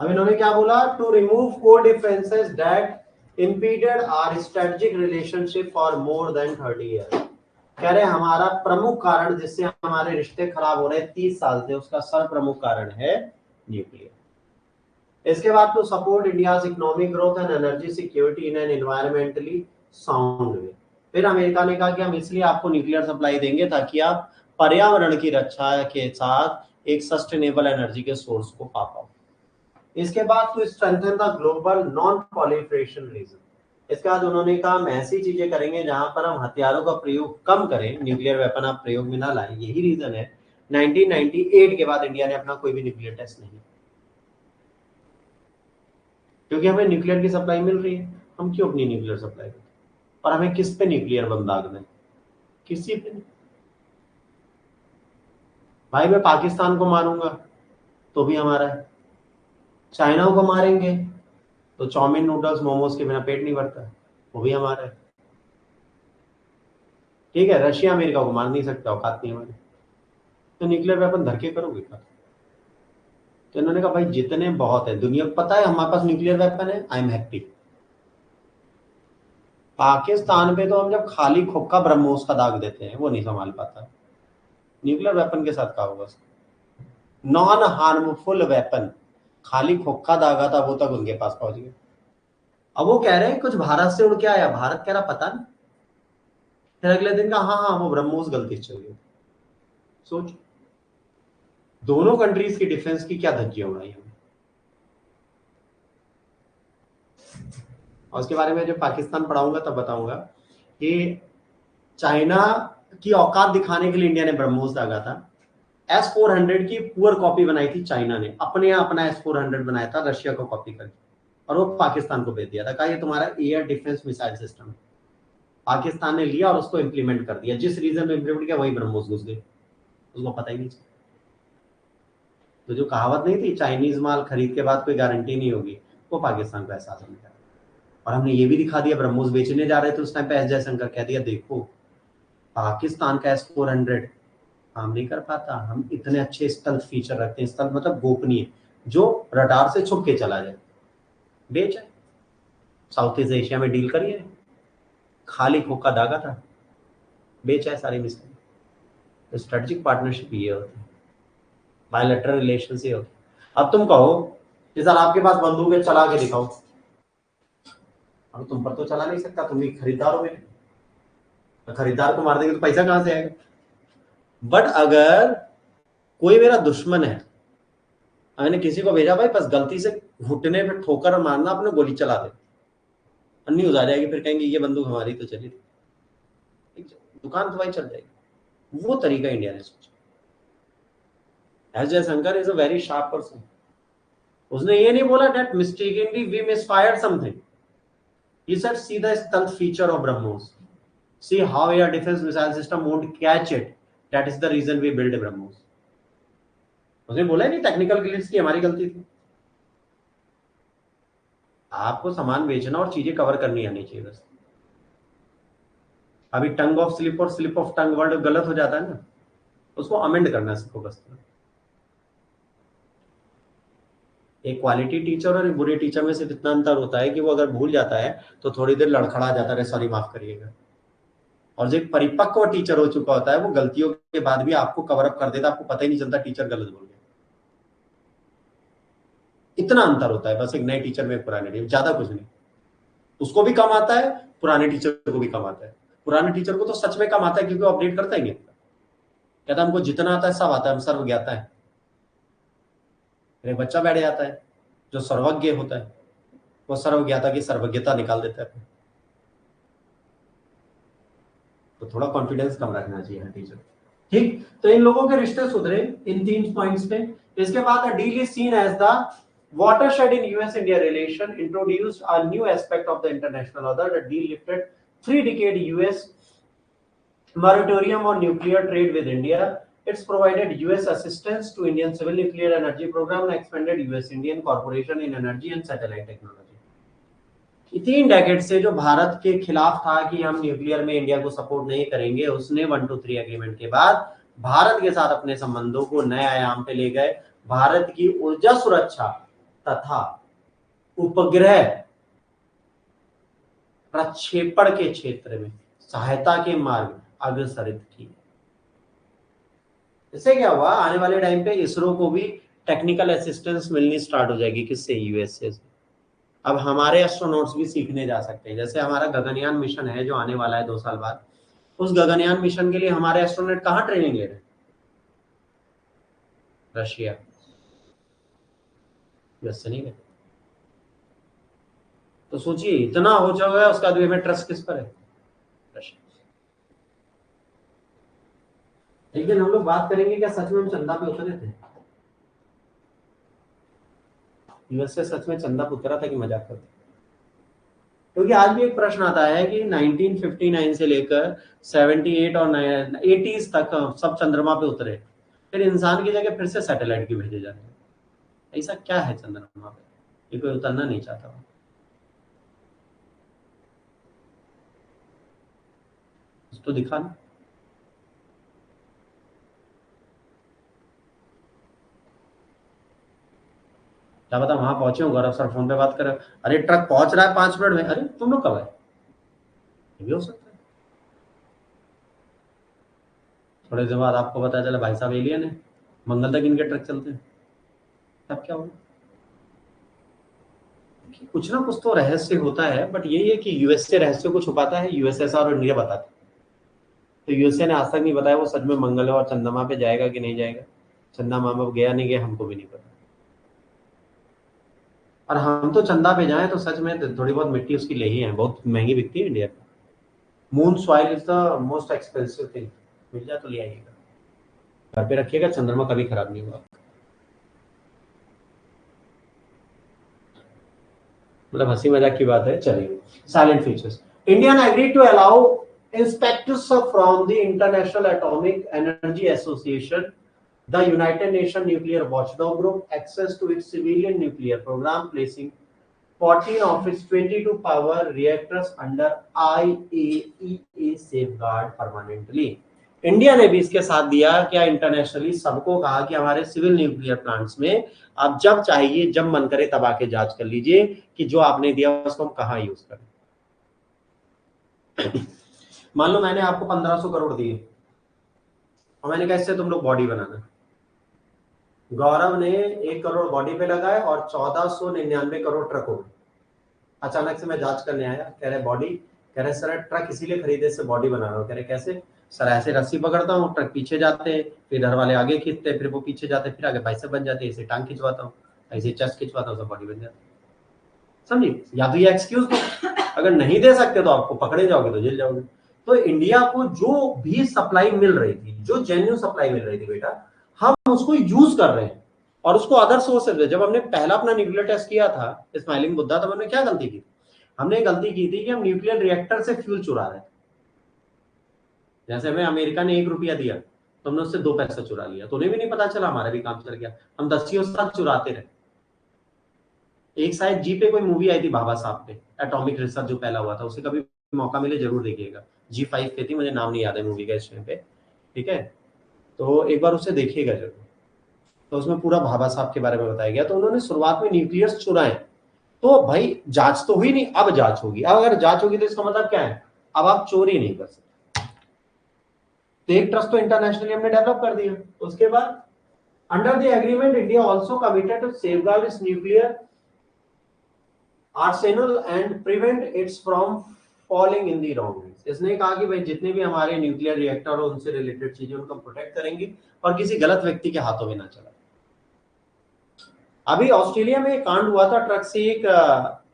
अब इन्होंने क्या बोला, to remove core differences that impeded our strategic relationship for more than 30 year. कह रहे हमारा प्रमुख कारण जिससे हमारे रिश्ते खराब हो रहे 30 साल से, उसका सर प्रमुख कारण है न्यूक्लियर। इसके बाद to support India's economic growth and energy security in an environmentally sound way. फिर अमेरिका ने कहा कि हम इसलिए आपको न्यूक्लियर सप्लाई देंगे ताकि आप पर्यावरण की रक्षा के साथ एक सस्टेनेबल एनर्जी के सोर्स को पा पाओ। इसके बाद to strengthen the global non proliferation regime. इसके बाद उन्होंने कहा हम ऐसी चीजें करेंगे जहां पर हम हथियारों का प्रयोग कम करें, न्यूक्लियर वेपन आप प्रयोग में ना लाएं। यही रीजन है 1998 के बाद इंडिया ने अपना कोई भी न्यूक्लियर टेस्ट नहीं, क्योंकि हमें न्यूक्लियर की सप्लाई मिल रही है, हम क्यों अपनी न्यूक्लियर सप्लाई करें। और हमें किस पे न्यूक्लियर बम दागना है, किसी पे नहीं। भाई मैं पाकिस्तान को मारूंगा तो भी हमारा है, चाइना को मारेंगे तो चाउमीन नूडल्स मोमोज के बिना पेट नहीं भरता, वो भी हमारा है। ठीक है, रशिया अमेरिका को मार नहीं सकता, औकात नहीं हमारी, तो न्यूक्लियर वेपन धर के करोगे क्या। तो इन्होंने कहा भाई जितने बहुत है दुनिया को पता है हमारे पास न्यूक्लियर वेपन है, आई एम हैप्पी। पाकिस्तान पे तो हम जब खाली खोखा ब्रह्मोस का दाग देते हैं वो नहीं संभाल पाता, न्यूक्लियर वेपन के साथ क्या होगा। नॉन हार्मफुल वेपन, खाली खोखा दागा था वो तक उनके पास पहुंच गया। अब वो कह रहे हैं कुछ भारत से उड़ के आया, भारत कह रहा पता नहीं, फिर अगले दिन का हाँ हाँ वो ब्रह्मोस गलती से चल गया। सोच, दोनों कंट्रीज की डिफेंस की क्या धज्जियां उड़ाई हमने। और उसके बारे में जब पाकिस्तान पढ़ाऊंगा तब बताऊंगा कि चाइना की औकात दिखाने के लिए इंडिया ने ब्रह्मोस दागा था। S-400 की पुअर कॉपी बनाई थी चाइना ने, अपने यहाँ अपना S-400 बनाया था रशिया को कॉपी करके, और वो पाकिस्तान को भेज दिया था, कहा ये तुम्हारा एयर डिफेंस मिसाइल सिस्टम है। पाकिस्तान ने लिया और उसको इंप्लीमेंट कर दिया, जिस रीजन में इंप्लीमेंट किया वही ब्रह्मोस घुस गई, उसको पता ही नहीं चला। तो जो कहावत नहीं थी चाइनीज माल खरीद के बाद कोई गारंटी नहीं होगी, वो पाकिस्तान को एहसास हो गया। और हमने ये भी दिखा दिया, ब्रह्मोस बेचने जा रहे थे उस टाइम पे एस जयशंकर कह दिया देखो पाकिस्तान का S-400 काम नहीं कर पाता, हम इतने अच्छे स्टेल्थ फीचर रखते हैं, स्टेल्थ मतलब गोपनीय, जो रडार से छुप के चला जाए, बेच है। साउथ ईस्ट एशिया में डील करिए, खाली खोखा दागा था, बेचा है सारी मिसाइल। तो स्ट्रेटेजिक पार्टनरशिप ये होती है, बायलैटरल रिलेशन से होती है। अब तुम कहो कि सर आपके पास बंदूक है, चला के दिखाओ। अब तुम पर तो चला नहीं सकता, तुम भी खरीदार हो मेरे, तो खरीदार को मार देंगे तो पैसा कहां से आएगा। बट अगर कोई मेरा दुश्मन है, मैंने किसी को भेजा भाई बस गलती से घुटने पे ठोकर मारना, अपने गोली चला दे, न्यूज आ जाएगी, फिर कहेंगे ये बंदूक हमारी तो चली, दुकान तो भाई चल जाएगी। वो तरीका इंडिया ने सोचा। S Jaishankar is a very sharp person. उसने ये नहीं बोला that mistakenly we misfired something, he said see the stealth feature of BrahMos, see how your defense missile system won't catch it, that is the reason we build BrahMos। उसने बोला नहीं technical glitch की हमारी गलती थी। आपको सामान बेचना और चीजें कवर करनी आनी चाहिए बस। अभी टंग ऑफ स्लिप और स्लिप ऑफ टंग वर्ड गलत हो जाता है ना, उसको अमेंड करना सीखो बस। एक क्वालिटी टीचर और एक बुरे टीचर में सिर्फ इतना अंतर होता है कि वो अगर भूल जाता है तो थोड़ी देर लड़खड़ा जाता है, सॉरी माफ करिएगा। और जो एक परिपक्व टीचर हो चुका होता है वो गलतियों के बाद भी आपको कवर अप कर देता है, आपको पता ही नहीं चलता टीचर गलत बोल गया। इतना अंतर होता है बस एक नए टीचर में पुराने टीचर, ज्यादा कुछ नहीं। उसको भी कम आता है, पुराने टीचर को भी कम आता है। पुराने टीचर को तो सच में कम आता है क्योंकि वो अपडेट करता ही नहीं, कहता हमको जितना आता है सब आता है, हम सर्व ज्ञाता है। एक बच्चा बैठ जाता है जो सर्वज्ञ होता है, वो सर्वज्ञाता की सर्वज्ञता निकाल देता है। तो थोड़ा कॉन्फिडेंस कम रखना चाहिए टीचर। ठीक, तो इन लोगों के रिश्ते सुधरे इन 3 पॉइंट्स पे। इसके बाद the deal is seen as the watershed in US-India relation, introduced a new aspect of the international order. The deal lifted 3-decade US moratorium on nuclear trade with India. It's provided US assistance to Indian civil nuclear energy program and expanded US-Indian cooperation in energy and satellite technology। 3 decade से जो भारत के खिलाफ था कि हम nuclear में India को support नहीं करेंगे, उसने 1-2-3 एग्रीमेंट के बाद भारत के साथ अपने संबंधों को नए आयाम पे ले गए। भारत की ऊर्जा सुरक्षा तथा उपग्रह प्रक्षेपण के क्षेत्र में सहायता के मार्ग अग्रसरित किए। इससे क्या हुआ, आने वाले टाइम पे इसरो को भी टेक्निकल असिस्टेंस मिलनी स्टार्ट हो जाएगी। किससे? यूएसए से। अब हमारे एस्ट्रोनॉट्स भी सीखने जा सकते हैं। जैसे हमारा गगनयान मिशन है जो आने वाला है 2 साल बाद, उस गगनयान मिशन के लिए हमारे एस्ट्रोनॉट कहाँ ट्रेनिंग ले रहे हैं? रशिया, यूएसए नहीं गए। तो सोचिए इतना हो जाएगा, उसका बाद हमें ट्रस्ट किस पर है? रशिया। एक दिन हम लोग बात करेंगे क्या सच में हम चंदा पे उतरे थे? यूएसए सच में चंदा पे उतरा था कि मजाक करते? क्योंकि आज भी एक प्रश्न आता है कि 1959 से लेकर 78 और 80s तक सब चंद्रमा पे उतरे, फिर इंसान की जगह फिर से सैटेलाइट की भेजे जा रहे हैं। ऐसा क्या है चंद्रमा पे? ये कोई उतरना नहीं चाहता। तो दिखाना। क्या पता वहां पहुंचे हो, गौरव सर फोन पे बात कर, अरे ट्रक पहुंच रहा है 5 मिनट में, अरे तुम लोग कब आए? ये भी हो सकता है। थोड़े दिन बाद आपको पता चला भाई साहब एलियन है, मंगल तक इनके ट्रक चलते हैं, तब क्या होगा? कुछ ना कुछ तो रहस्य होता है। बट यही है कि यूएसए रहस्य को छुपाता है, यूएसएसआर और इंडिया बताते। तो यूएसए ने आज तक नहीं बताया वो सच में मंगल और चंद्रमा पे जाएगा कि नहीं जाएगा। चंद्रमा में गया नहीं गया हमको भी नहीं पता। और हम तो चंदा पे जाएं तो सच में थोड़ी बहुत मिट्टी उसकी ले ही है, बहुत महंगी बिकती है इंडिया में। Moon soil is the most expensive thing. मिल जाए तो ले आइएगा, घर पे रखिएगा, चंद्रमा कभी खराब नहीं होगा। मतलब हंसी मजाक की बात है। चलिए, साइलेंट फीचर्स। इंडिया ने agreed to allow inspectors from the International Atomic Energy Association, the United Nation nuclear watchdog group access to its civilian nuclear programme, placing 14 of its 22 power reactors under IAEA safeguard permanently। India ने भी इसके साथ दिया क्या, internationally सबको कहा कि हमारे सिविल न्यूक्लियर प्लांट्स में आप जब चाहिए जब मन करे तब आके जांच कर लीजिए कि जो आपने दिया उसको हम कहाँ यूज करें। मान लो मैंने आपको 1500 करोड़ दिए और मैंने कहा इससे तुम लोग बॉडी बनाना। गौरव ने 1 करोड़ बॉडी पे लगाए और 1499 करोड़ ट्रकों में। अचानक से मैं जांच करने आया, कह रहे बॉडी, कह रहे सर ट्रक इसीलिए खरीदे से बॉडी बना रहा हूँ। कह रहे कैसे सर, ऐसे रस्सी पकड़ता हूँ, ट्रक पीछे जाते हैं, फिर घर वाले आगे खींचते, फिर वो पीछे जाते, फिर आगे बाइसेप बन जाती है, ऐसे टांग खिंचवाता हूँ, ऐसे चेस्ट खिंचवाता हूँ, सब बॉडी बन जाती है। समझिए, या तो ये एक्सक्यूज दो, अगर नहीं दे सकते तो आपको पकड़े जाओगे तो जेल जाओगे। तो इंडिया को जो भी सप्लाई मिल रही थी, जो जेन्युइन सप्लाई मिल रही थी बेटा, हम उसको यूज कर रहे हैं और उसको अदर सोर्सेज। जब हमने पहला अपना न्यूक्लियर टेस्ट किया था स्माइलिंग बुद्धा, तब हमने क्या गलती की, हमने गलती की थी कि हम न्यूक्लियर रिएक्टर से फ्यूल चुरा रहे थे। जैसे हमें अमेरिका ने 1 रुपया दिया तो हमने उससे 2 पैसा चुरा लिया, तो उन्हें भी नहीं पता चला, हमारा भी काम चल गया, हम 10 साल चुराते रहे। एक शायद जी पे कोई मूवी आई थी बाबा साहब पे, एटॉमिक रिसर्च जो पहला हुआ था, उसे कभी मौका मिले जरूर देखिएगा। G5 पे थी, मुझे नाम नहीं याद है मूवी का इस टाइम पे, ठीक है, तो एक बार उसे देखिएगा जरूर। तो उसमें पूरा भाभा साहब के बारे में बताया गया। तो उन्होंने शुरुआत में न्यूक्लियस चुराए, तो भाई जांच तो हुई नहीं, अब जांच होगी। अब अगर जांच होगी तो इसका मतलब क्या है, अब आप चोरी नहीं कर सकते। तो एक ट्रस्ट तो इंटरनेशनली हमने डेवलप कर दिया। उसके बाद under the agreement India also committed to safeguard its nuclear arsenal and prevent its from falling in the wrong hands. इसने कहा कि भाई जितने भी हमारे न्यूक्लियर रिएक्टर हो उनसे रिलेटेड चीजें उनको प्रोटेक्ट करेंगे और किसी गलत व्यक्ति के हाथों में ना चला। अभी ऑस्ट्रेलिया में एक कांड हुआ था, ट्रक से एक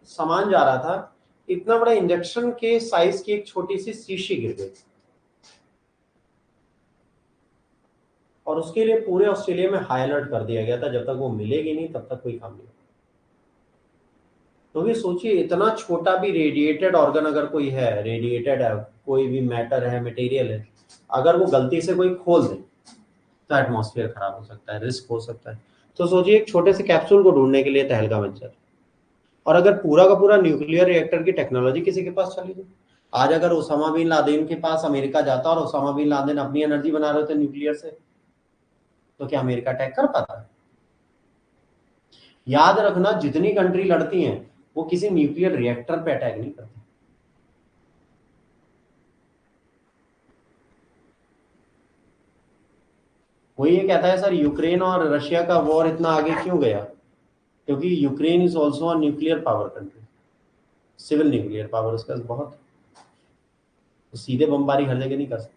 सामान जा रहा था, इतना बड़ा इंजेक्शन के साइज की एक छोटी सी शीशी गिर गई और उसके लिए पूरे ऑस्ट्रेलिया में हाई अलर्ट कर दिया गया था, जब तक वो मिलेगी नहीं तब तक कोई काम नहीं। तो ये सोचिए, इतना छोटा भी रेडिएटेड ऑर्गन अगर कोई है, रेडिएटेड है, कोई भी मैटर है, मटेरियल है, अगर वो गलती से कोई खोल दे तो एटमॉस्फेयर खराब हो सकता है, रिस्क हो सकता है। तो सोचिए एक छोटे से कैप्सूल को ढूंढने के लिए तहलका मच जाए। और अगर पूरा का पूरा न्यूक्लियर रिएक्टर की टेक्नोलॉजी किसी के पास चली जाए, आज अगर ओसामा बिन लादेन के पास अमेरिका जाता और ओसामा बिन लादेन अपनी एनर्जी बना रहे थे न्यूक्लियर से, तो क्या अमेरिका अटैक कर पाता? याद रखना, जितनी कंट्री लड़ती हैं वो किसी न्यूक्लियर रिएक्टर पे अटैक नहीं करती। कोई ये कहता है सर यूक्रेन और रशिया का वॉर इतना आगे क्यों गया, क्योंकि Ukraine is also a nuclear power country, civil nuclear power उसका बहुत, तो सीधे बमबारी हर जगह नहीं कर सकते।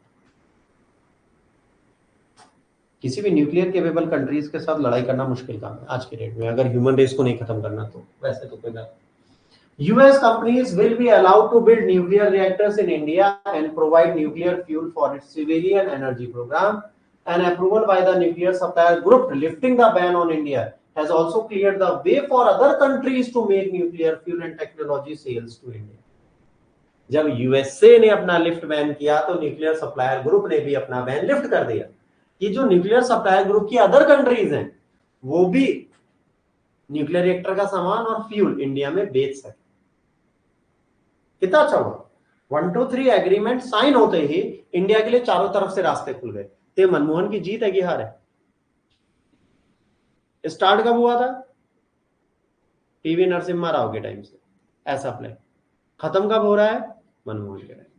किसी भी न्यूक्लियर केपेबल कंट्रीज के साथ लड़ाई करना मुश्किल काम है आज के डेट में, अगर ह्यूमन रेस को नहीं खत्म करना तो। वैसे तो कोई बात। US companies will be allowed to build nuclear reactors in India and provide nuclear fuel for its civilian energy program. An approval by the nuclear supplier group lifting the ban on India has also cleared the way for other countries to make nuclear fuel and technology sales to India. जब USA ने अपना lift ban किया तो nuclear supplier group ने भी अपना ban lift कर दिया कि जो न्यूक्लियर सप्लायर ग्रुप की अदर कंट्रीज हैं वो भी न्यूक्लियर रिएक्टर का सामान और फ्यूल इंडिया में बेच सके। कितना अच्छा हुआ। 1, 2, 3 एग्रीमेंट साइन होते ही इंडिया के लिए चारों तरफ से रास्ते खुल गए। तो मनमोहन की जीत है कि हार है? स्टार्ट कब हुआ था? पीवी नरसिम्हा राव के टाइम से ऐसा प्लान। खत्म कब हो रहा है? मनमोहन के time.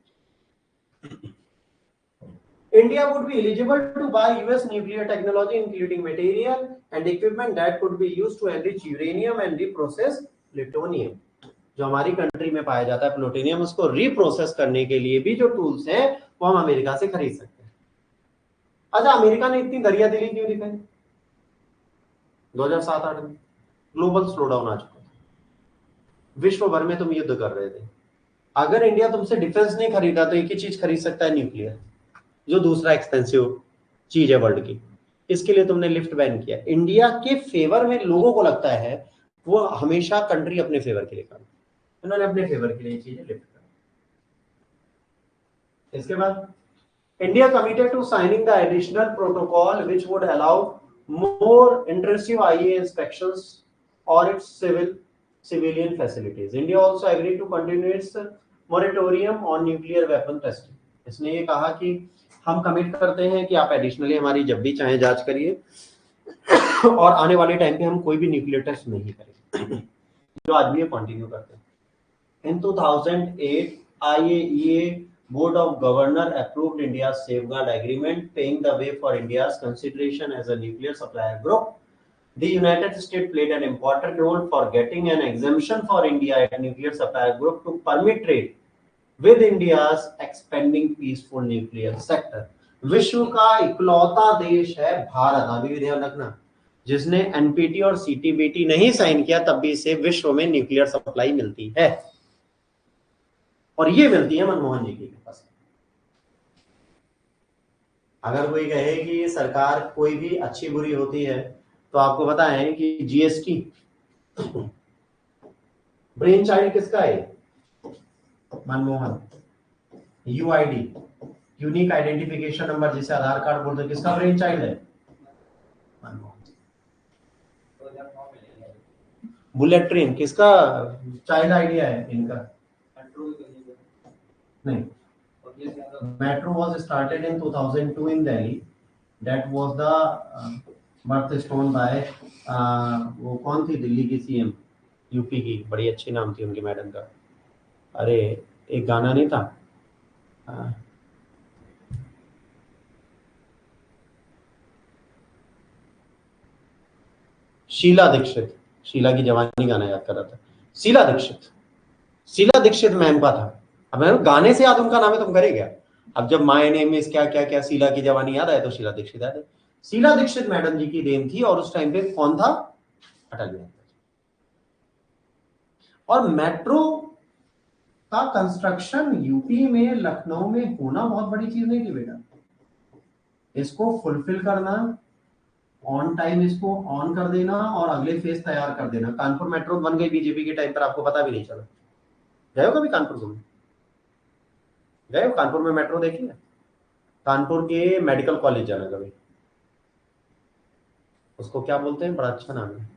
India would be eligible to buy US nuclear technology including material and equipment that could be used to enrich uranium and reprocess plutonium. जो हमारी कंट्री में पाया जाता है प्लूटोनियम, उसको रीप्रोसेस करने के लिए भी जो टूल्स हैं वो हम अमेरिका से खरीद सकते हैं। अच्छा, अमेरिका ने इतनी दरिया दिली क्यों दिखाई? 2007-8 में ग्लोबल स्लोडाउन आ चुका था, विश्व भर में तुम युद्ध कर रहे थे। अगर इंडिया तुमसे डिफेंस नहीं खरीदा तो एक ही चीज खरीद सकता है, न्यूक्लियर। जो दूसरा एक्सपेंसिव चीज है वर्ल्ड की, इसके लिए तुमने लिफ्ट बैन किया। इंडिया के फेवर में लोगों को लगता है वो हमेशा कंट्री अपने फेवर के लिए काम, उन्होंने अपने फेवर के लिए चीजें लिफ्ट कर। इसके बाद India committed to signing the additional protocol which would allow more intrusive IA inspections or its civilian facilities. India also agreed to continue its moratorium on nuclear weapon testing. इसने ये कहा कि हम कमिट करते हैं कि आप एडिशनली हमारी जब भी चाहें जांच करिए और आने वाले टाइम पे हम कोई भी न्यूक्लियर टेस्ट नहीं करेंगे, जो आज भी ये कंटिन्यू करते हैं। In 2008, IAEA Board of Governors approved India's Safeguard Agreement, paving the way for India's consideration as a nuclear supplier group. The United States played an important role for getting an exemption for India at nuclear supplier group to permit trade with India's expanding peaceful nuclear sector. विश्व का इकलौता देश है भारत, अभी भी ध्यान रखना, जिसने एनपीटी और सीटीबीटी नहीं साइन किया, तब भी इसे विश्व में न्यूक्लियर सप्लाई मिलती है, और ये मिलती है मनमोहन जी के पास। अगर कोई कहे कि सरकार कोई भी अच्छी बुरी होती है, तो आपको पता है कि जीएसटी ब्रेन चाइल्ड किसका है? Manmohan. UID, unique identification number, जिसे आधार कार्ड बोलते हैं, किसका ब्रेन चाइल्ड है? मनमोहन। बुलेट ट्रेन किसका चाइल्ड आइडिया है? इनका नहीं। Metro was started in 2002 in Delhi. That was the birthstone by वो कौन थी दिल्ली की सीएम, यूपी की, बड़ी अच्छी नाम थी उनकी मैडम का, अरे एक गाना नहीं था, शीला दीक्षित, शीला की जवानी गाना याद कर रहा था, शीला दीक्षित, शीला दीक्षित मैम का था। अब मैम गाने से याद उनका नाम है, तुम करे क्या? अब जब माय नेम इज क्या क्या क्या शीला की जवानी याद आए तो शीला दीक्षित याद है। शीला दीक्षित मैडम जी की देन थी, और उस टाइम पे कौन था? अटल बिहारी। और मेट्रो का कंस्ट्रक्शन यूपी में, लखनऊ में होना बहुत बड़ी चीज नहीं थी बेटा। इसको फुलफिल करना, ऑन टाइम इसको ऑन कर देना और अगले फेज तैयार कर देना। कानपुर मेट्रो बन गई बीजेपी के टाइम पर, आपको पता भी नहीं चला। गए हो कभी कानपुर घूमने? गए हो कानपुर में मेट्रो देखी है? कानपुर के मेडिकल कॉलेज जाना कभी, उसको क्या बोलते हैं? बड़ा अच्छा नाम है,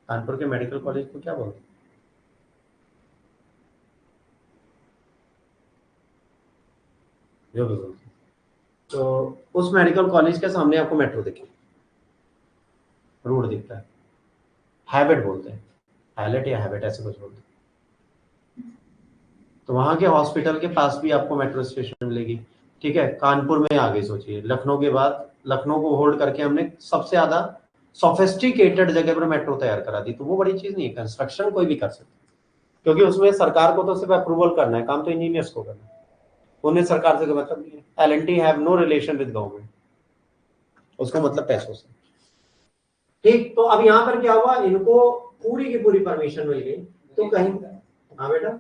कानपुर के मेडिकल कॉलेज को क्या बोलते हैं? जो भी बोलते हैं। तो उस मेडिकल कॉलेज के सामने आपको मेट्रो दिखे, रोड दिखता है, हैबिट बोलते हैं, हैलेट या हैबिट ऐसे कुछ बोलते हैं। तो वहां के हॉस्पिटल के पास भी आपको मेट्रो स्टेशन मिलेगी, ठीक है। कानपुर में आगे सोचिए, लखनऊ के बाद, लखनऊ को होल्ड करके हमने सबसे ज्यादा सोफिस्टिकेटेड जगह पर मेट्रो तैयार करा दी। तो वो बड़ी चीज नहीं है, कंस्ट्रक्शन कोई भी कर सकता है, क्योंकि उसमें सरकार को तो सिर्फ अप्रूवल करना है, काम तो इंजीनियर्स को करना है, उन्हें सरकार से कोई मतलब नहीं है। LNT have no relation with government, उसको मतलब पैसों से, ठीक। तो अब यहाँ पर क्या हुआ, इनको पूरी की पूरी परमिशन मिल गई, तो कहीं, हाँ बेटा,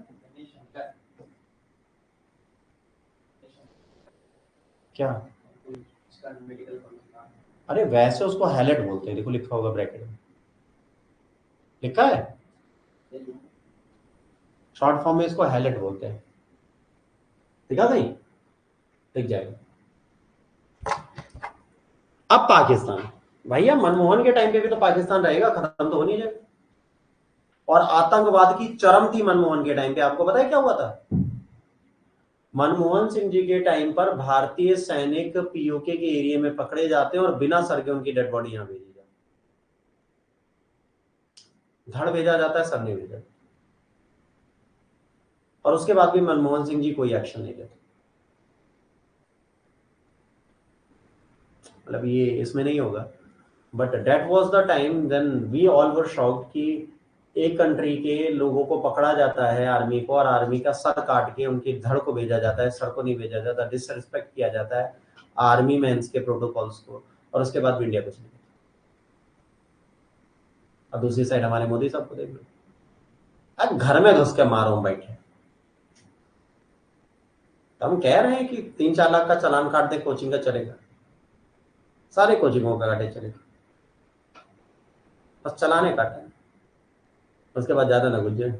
क्या? अरे वैसे उसको हैलेट बोलते हैं, देखो लिखा होगा ब्रैकेट में, लिखा है, शॉर्ट फॉर्म में इसको हैलेट बोलते हैं, दिखा नहीं, दिख जाएगा। अब पाकिस्तान, भैया मनमोहन के टाइम पे भी तो पाकिस्तान रहेगा, खत्म तो हो नहीं जाएगा। और आतंकवाद की चरम थी मनमोहन के टाइम पे। आपको पता है क्या हुआ था? मनमोहन सिंह जी के टाइम पर भारतीय सैनिक पीओके के एरिया में पकड़े जाते हैं और बिना सर के उनकी डेड बॉडी यहां भेजी जाती, धड़ भेजा जाता है, सर नहीं भेजा, और उसके बाद भी मनमोहन सिंह जी कोई एक्शन नहीं लेते। मतलब ये इसमें नहीं होगा, but that was the time then we all were shocked कि एक कंट्री के लोगों को पकड़ा जाता है, आर्मी को, और आर्मी का सर काट के उनकी धड़ को भेजा जाता है, सर को नहीं भेजा जाता, डिसरिस्पेक्ट किया जाता है आर्मी मैंस के प्रोटोकॉल्स को, और उसके बाद भी इंडिया कुछ नहीं। अब दूसरी साइड हमारे मोदी साहब को देख लो, अब घर में घुस के मारो बैठे, तो हम कह रहे हैं कि 3-4 लाख का चालान काट दे, कोचिंग का चलेगा, सारे कोचिंगों का काटे चलेगा, बस चलाने काटे, उसके बाद ज्यादा ना गुजरे।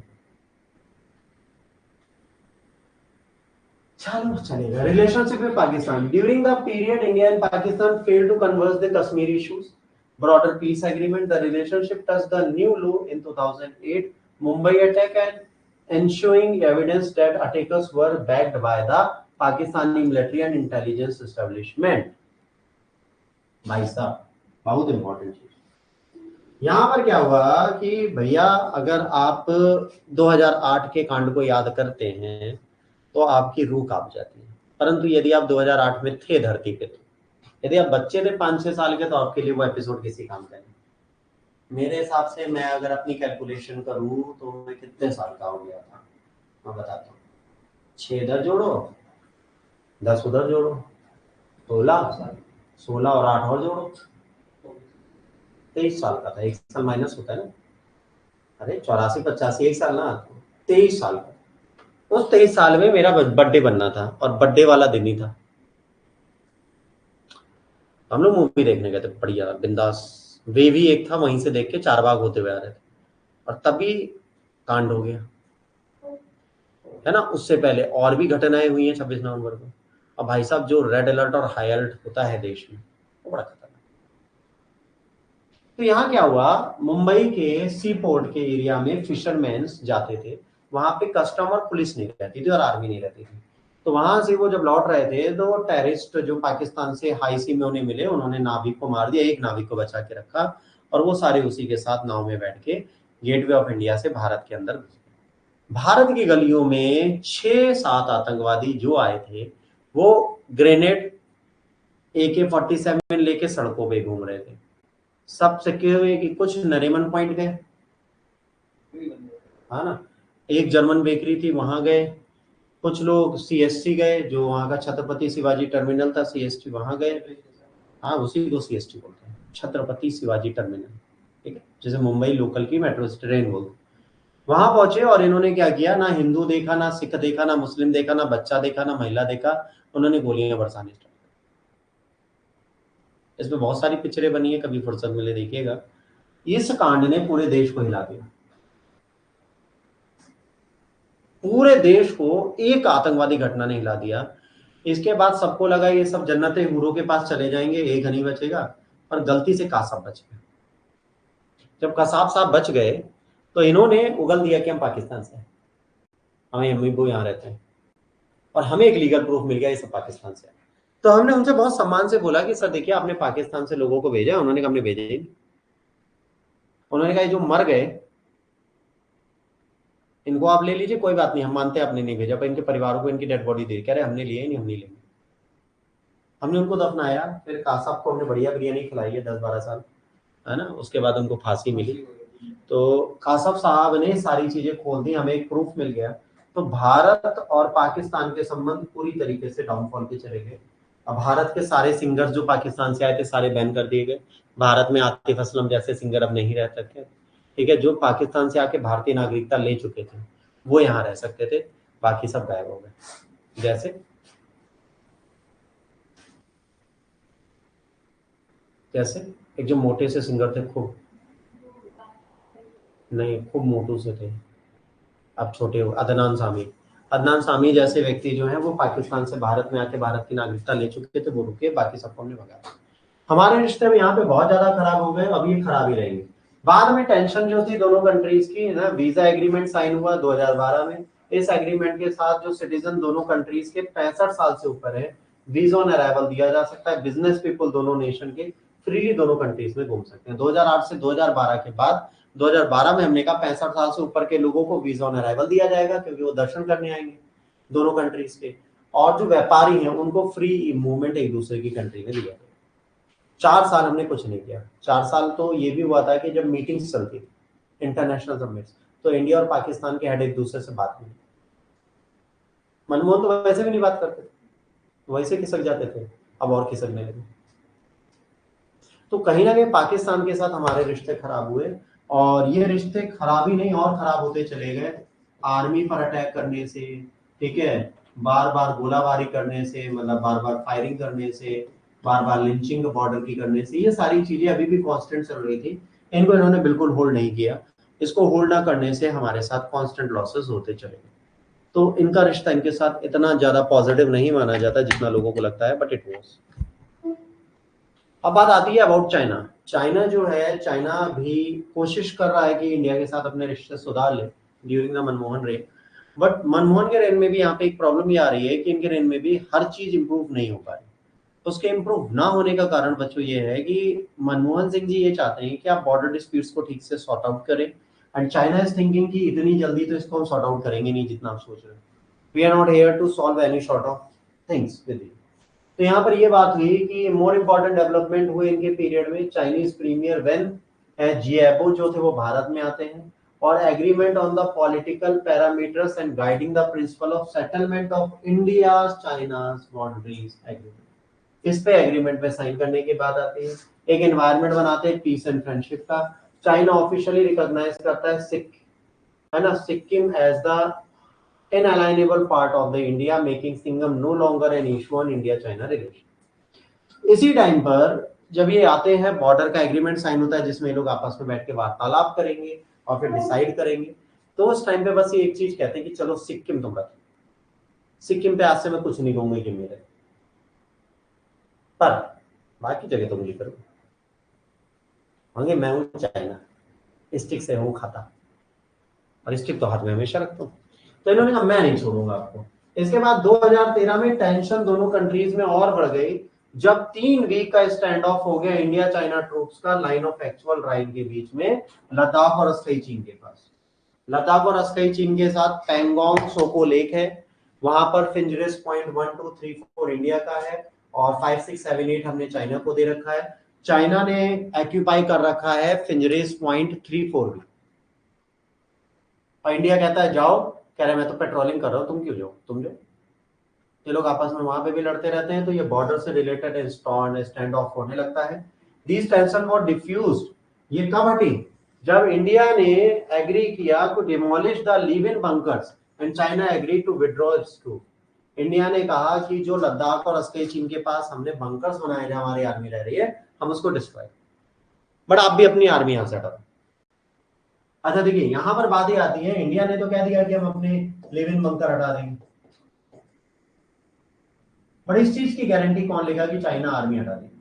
चलो चलेगा। Relationship with Pakistan during the period India and Pakistan failed to converse the Kashmir issues, broader peace agreement, the relationship touched the new low in 2008 Mumbai attack and ensuing evidence that attackers were backed by the Pakistani military and intelligence establishment। भाई साहब बहुत important चीज यहाँ पर क्या हुआ कि भैया अगर आप 2008 के कांड को याद करते हैं तो आपकी रूह कांप जाती है, परंतु यदि आप 2008 में थे धरती पे, तो यदि आप बच्चे थे 5-6 साल के, तो आपके लिए वो एपिसोड किसी काम का नहीं। मेरे हिसाब से मैं अगर अपनी कैलकुलेशन करूं तो मैं कितने साल का हो गया था, मैं बताता हूँ। 6 इधर जोड़ो, 10 उधर जोड़ो, 16 और 8 और जोड़ो, 23 साल का था। 1 साल माइनस होता है ना, अरे 84-85 1 साल ना, 23 साल का। उस 23 साल में मेरा बर्थडे बनना था और बर्थडे वाला दिन ही था। हम लोग मूवी देखने गए थे, बढ़िया बिंदास, वेवी एक था, वहीं से देख के 4 बाग होते हुए आ रहे थे, और तभी कांड हो गया, है ना। उससे पहले और भी घटनाएं हुई हैं 26 नवंबर को। और भाई साहब जो रेड अलर्ट और हाई अलर्ट होता है देश में, वो बड़ा खतरनाक। तो यहाँ क्या हुआ, मुंबई के सी पोर्ट के एरिया में फिशरमैन जाते थे, वहां पे कस्टम और पुलिस नहीं रहती थी और आर्मी नहीं रहती थी। तो वहां से वो जब लौट रहे थे तो टेररिस्ट जो पाकिस्तान से हाई सी में उन्हें मिले, उन्होंने नाविक को मार दिया, एक नाविक को बचा के रखा, और वो सारे उसी के साथ नाव में बैठ के गेटवे ऑफ इंडिया से भारत के अंदर घुसे। भारत की गलियों में 6-7 आतंकवादी जो आए थे, वो ग्रेनेड AK-47 लेके सड़कों पे घूम रहे थे, सब सिक्के हुए कि कुछ नरीमन पॉइंट गए, हाँ ना, एक जर्मन बेकरी थी वहां गए, कुछ लोग CST गए, जो वहां का छत्रपति शिवाजी टर्मिनल था, CST वहां गए, हाँ उसी को CST बोलते हैं, छत्रपति शिवाजी टर्मिनल, ठीक है, जैसे मुंबई लोकल की मेट्रो ट्रेन बोलते। वहां पहुंचे और इन्होंने क्या किया, ना हिंदू देखा, ना सिख देखा, ना मुस्लिम देखा, ना बच्चा देखा, ना महिला देखा, उन्होंने गोलियां बरसाने स्टार्ट। इसमें बहुत सारी पिक्चरें बनी है, कभी फुर्सत मिले देखिएगा। इस कांड ने पूरे देश को हिला दिया, पूरे देश को एक आतंकवादी घटना ने हिला दिया। इसके बाद सबको लगा ये सब जन्नत हूरों के पास चले जाएंगे, एक नहीं बचेगा, और गलती से कासाब बच गए। जब कसाब साहब बच गए तो इन्होंने उगल दिया कि हम पाकिस्तान से हैं, हमें अम्मी वो यहाँ रहते हैं, और हमें एक लीगल प्रूफ मिल गया ये सब पाकिस्तान से है। तो हमने उनसे बहुत सम्मान से बोला कि सर देखिए आपने पाकिस्तान से लोगों को भेजा, उन्होंने कहा हमने भेजे ही नहीं। उन्होंने कहा जो मर गए इनको आप ले लीजिए, कोई बात नहीं, हम मानते हैं आपने नहीं भेजा, पर इनके परिवारों को इनकी डेड बॉडी दे, कह रहे हमने लिए ही नहीं, हम नहीं लेंगे। हमने उनको दफनाया, फिर कासाब को हमने बढ़िया बिरयानी खिलाई है 10-12 साल, है ना, उसके बाद उनको फांसी मिली। तो कासाब साहब ने सारी चीजें खोल दी, हमें एक प्रूफ मिल गया। तो भारत और पाकिस्तान के संबंध पूरी तरीके से डाउनफॉल पे चले गए। अब भारत के सारे सिंगर्स जो पाकिस्तान से आए थे सारे बैन कर दिए गए, भारत में आतिफ असलम जैसे सिंगर अब नहीं रह सकते, ठीक है, जो पाकिस्तान से आके भारतीय नागरिकता ले चुके थे वो यहाँ रह सकते थे, बाकी सब गायब हो गए। जैसे कैसे, एक जो मोटे से सिंगर थे, खूब नहीं खूब मोटू से थे, अब छोटे हो, अदनान सामी। अदनान सामी जैसे व्यक्ति जो है वो पाकिस्तान से भारत में आके भारत की नागरिकता ले चुके थे, वो रुके, बाकी सबको हमने भगा दिया। हमारे रिश्ते में यहाँ पे बहुत ज्यादा खराब हो गए, अब ये खराब ही रहेंगे। बाद में टेंशन जो थी दोनों कंट्रीज की ना, वीजा एग्रीमेंट साइन हुआ 2012 में। इस एग्रीमेंट के साथ जो सिटीजन दोनों कंट्रीज के 65 साल से ऊपर है, वीजा ऑन अराइवल दिया जा सकता है, बिजनेस पीपल दोनों नेशन के फ्रीली दोनों कंट्रीज में घूम सकते हैं। 2008 से 2012 के बाद 2012 में हमने कहा 65 साल से ऊपर के लोगों को वीजा ऑन अराइवल दिया जाएगा, क्योंकि वो दर्शन करने आएंगे दोनों कंट्रीज के, और जो व्यापारी हैं उनको फ्री मूवमेंट एक दूसरे की कंट्री में दिया। 4 साल हमने कुछ नहीं किया। 4 साल तो ये भी हुआ था कि जब मीटिंग्स चलती थी इंटरनेशनल समिट्स, तो इंडिया और पाकिस्तान के हेड एक दूसरे से बात नहीं, मनमोहन तो वैसे भी नहीं बात करते थे, वैसे खिसक जाते थे, अब और खिसकने लगे। तो कहीं ना कहीं पाकिस्तान के साथ हमारे रिश्ते खराब हुए, और ये रिश्ते खराब ही नहीं और खराब होते चले गए, आर्मी पर अटैक करने से, ठीक है, बार बार गोलाबारी करने से, मतलब बार बार फायरिंग करने से, बार बार लिंचिंग बॉर्डर की करने से, ये सारी चीजें अभी भी कांस्टेंट चल रही थी। इनको इन्होंने बिल्कुल होल्ड नहीं किया। इसको होल्ड ना करने से हमारे साथ कांस्टेंट लॉसेस होते चले गए। तो इनका रिश्ता इनके साथ इतना ज्यादा पॉजिटिव नहीं माना जाता जितना लोगों को लगता है, बट इट वाज। अब बात आती है अबाउट चाइना। चाइना जो है, चाइना भी कोशिश कर रहा है कि इंडिया के साथ अपने रिश्ते सुधार ले during the Manmohan rain. But Manmohan के रेन में भी यहाँ पे एक प्रॉब्लम ये आ रही है कि इनके रेन में भी हर चीज इंप्रूव नहीं हो पा रही। उसके इम्प्रूव ना होने का कारण बच्चों ये है कि मनमोहन सिंह जी ये चाहते हैं कि आप बॉर्डर डिस्प्यूट्स को ठीक से सॉर्ट आउट करें, एंड चाइना इज थिंकिंग कि इतनी जल्दी तो इसको हम सॉर्ट आउट करेंगे नहीं जितना आप सोच रहे हैं। We are not here to solve any sort of things with you. तो यहाँ पर ये बात हुई कि मोर इम्पोर्टेंट डेवलपमेंट हुए इनके पीरियड में। चाइनीज प्रीमियर वेन जियाबो जो थे वो भारत में आते हैं, और agreement on the political parameters and guiding the principle of settlement of India China's boundaries agreement, इस पे एग्रीमेंट पे साइन करने की बात आती है। एक एनवायरनमेंट बनाते हैं पीस एंड फ्रेंडशिप का। चाइना ऑफिशियली रिकॉग्नाइज करता है है ना, Sikkim as the inalienable part of the India, making Sikkim no longer an issue on India China relation. इसी टाइम पर जब ये आते हैं, बॉर्डर का एग्रीमेंट साइन होता है जिसमें लोग आपस में बैठ के वार्तालाप करेंगे और फिर डिसाइड करेंगे। तो उस टाइम पे बस ये एक चीज कहते हैं कि चलो सिक्किम तुम रखो, सिक्किम पे आज से मैं कुछ नहीं कहूंगा कि मेरे, पर बाकी जगह तो मुझे करो होंगे। मैं हूँ चाइना, स्टिक से हूँ खाता, और स्टिक तो हाथ में हमेशा रखता हूँ। तो इन्होंने कहा मैं नहीं छोड़ूंगा आपको। इसके बाद 2013 में टेंशन दोनों कंट्रीज में और बढ़ गई, जब 3 वीक का स्टैंड ऑफ हो गया इंडिया चाइना ट्रूप्स का लाइन ऑफ एक्चुअल राइट के बीच में, लद्दाख और अस्कई चीन के पास। लद्दाख और अस्कई चीन के साथ पैंगोंग सोको लेक है, वहां पर फिंजरेस पॉइंट 1 2 3 4 इंडिया का है, और 5 6 7 8 हमने चाइना को दे रखा है। चाइना ने एक्यूपाई कर रखा है फिंजरेस पॉइंट 3 4 भी, और इंडिया कहता है जाओ, कह रहे मैं तो पेट्रोलिंग कर रहा हूं, तुम क्यों जाओ, तुम जाओ। ये लोग आपस में वहां पे भी लड़ते रहते हैं, तो ये बॉर्डर से रिलेटेड स्टैंड ऑफ होने लगता है। दिस टेंशन वॉज डिफ्यूज्ड, ये कब हटी, जब इंडिया ने एग्री किया to demolish the live in bunkers and China agree to withdraw its troop. India ने कहा कि जो लद्दाख और अस्कई चीन के पास हमने बंकर्स बनाए जहां हमारी आर्मी रह रही है, हम उसको डिस्ट्रॉय, बट आप भी अपनी आर्मी यहां से हटाओ। अच्छा देखिए, यहां पर बात ही आती है, इंडिया ने तो कह दिया कि हम अपने लिव इन बंकर हटा देंगे, बट इस चीज की गारंटी कौन लेगा कि चाइना आर्मी हटा देगी।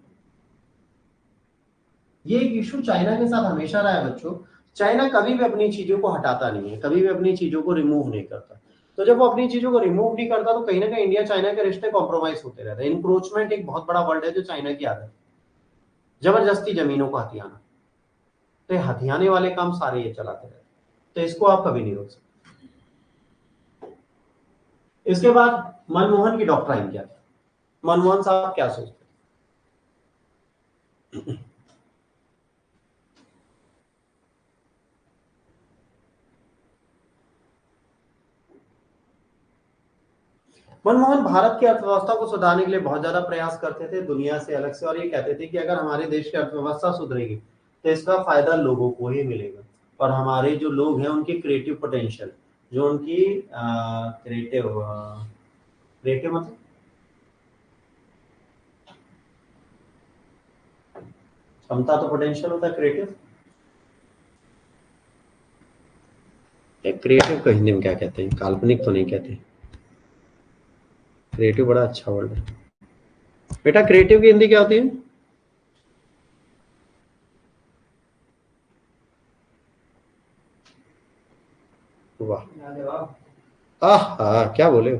ये एक इशू चाइना के साथ हमेशा रहा है बच्चों। चाइना कभी भी अपनी चीजों को हटाता नहीं है, कभी भी अपनी चीजों को रिमूव नहीं करता। तो जब वो अपनी चीजों को रिमूव नहीं करता, तो कहीं ना कहीं इंडिया चाइना के रिश्ते कॉम्प्रोमाइज होते रहते हैं। इंक्रोचमेंट एक बहुत बड़ा वर्ड है जो चाइना की आदत है, जबरदस्ती जमीनों को हथियाना। तो हथियाने वाले काम सारे ये चलाते रहते हैं, तो इसको आप कभी नहीं रोक सकते। इसके बाद मनमोहन की डॉक्ट्राइन क्या था, मनमोहन साहब क्या सोचते? मनमोहन भारत की अर्थव्यवस्था को सुधारने के लिए बहुत ज्यादा प्रयास करते थे दुनिया से अलग से, और ये कहते थे कि अगर हमारे देश की अर्थव्यवस्था सुधरेगी तो इसका फायदा लोगों को ही मिलेगा, और हमारे जो लोग हैं उनकी क्रिएटिव पोटेंशियल, जो उनकी क्रिएटिव क्रिएटिव मतलब क्षमता, तो पोटेंशियल होता है क्रिएटिव। क्रिएटिव को हिंदी में क्या कहते हैं, काल्पनिक तो नहीं कहते, क्रिएटिव बड़ा अच्छा वर्ड है बेटा। क्रिएटिव की हिंदी क्या होती है? वाह, आह क्या बोले हो,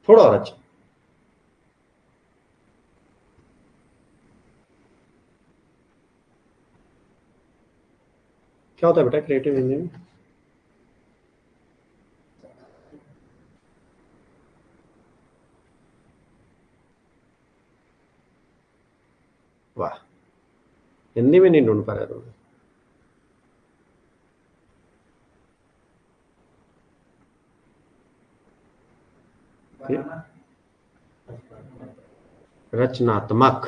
थोड़ा और अच्छा। क्या होता है बेटा क्रिएटिव हिंदी में? वाह, हिंदी में नहीं ढूंढ पा रहे तुम। रचनात्मक,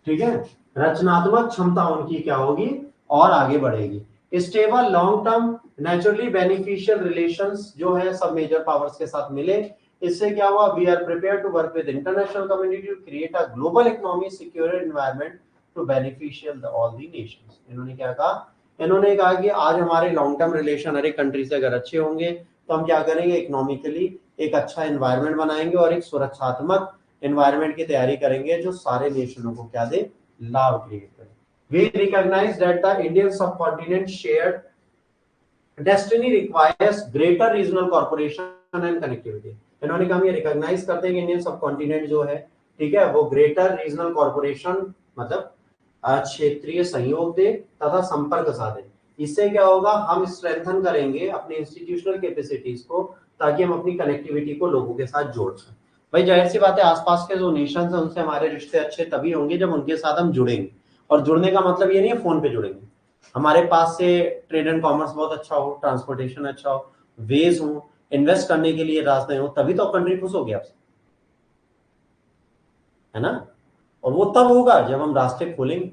ठीक है, रचनात्मक क्षमता उनकी क्या होगी और आगे बढ़ेगी। Stable long term naturally beneficial relations जो है सब मेजर पावर्स के साथ मिले। इससे क्या हुआ, we are prepare to work with international community to create a global economy secure environment to beneficial all the nations. इन्होंने क्या कहा, इन्होंने कहा कि आज हमारे लॉन्ग टर्म रिलेशन हर एक कंट्री से अगर अच्छे होंगे तो हम क्या करेंगे, इकोनॉमिकली एक अच्छा एनवायरनमेंट बनाएंगे और एक सुरक्षात्मक एनवायरनमेंट की तैयारी करेंगे जो सारे नेशनों को क्या दे, लाभ क्रिएट करे। We recognize that the Indian subcontinent shared destiny requires greater regional cooperation and connectivity। इन्होंने कहा हम ये रिकॉग्नाइज करते हैं कि इंडियन सबकॉन्टिनेंट जो है, ठीक है, वो ग्रेटर रीजनल कॉर्पोरेशन मतलब क्षेत्रीय सहयोग दे तथा संपर्क साधे। इससे क्या होगा, हम स्ट्रेंथन करेंगे अपने इंस्टीट्यूशनल कैपेसिटीज को ताकि हम अपनी कनेक्टिविटी को लोगों के साथ जोड़ सकें। भाई जाहिर सी बात है, आसपास के जो नेशंस हैं उनसे हमारे रिश्ते अच्छे तभी होंगे जब उनके साथ हम जुड़ेंगे। और जुड़ने का मतलब ये नहीं है फोन पे जुड़ेंगे, हमारे पास से ट्रेड एंड कॉमर्स बहुत अच्छा हो, ट्रांसपोर्टेशन अच्छा हो, वेज हो, इन्वेस्ट करने के लिए रास्ते हो, तभी तो कंट्री खुश होगी आपसे, है ना। और वो तब होगा जब हम रास्ते खोलेंगे।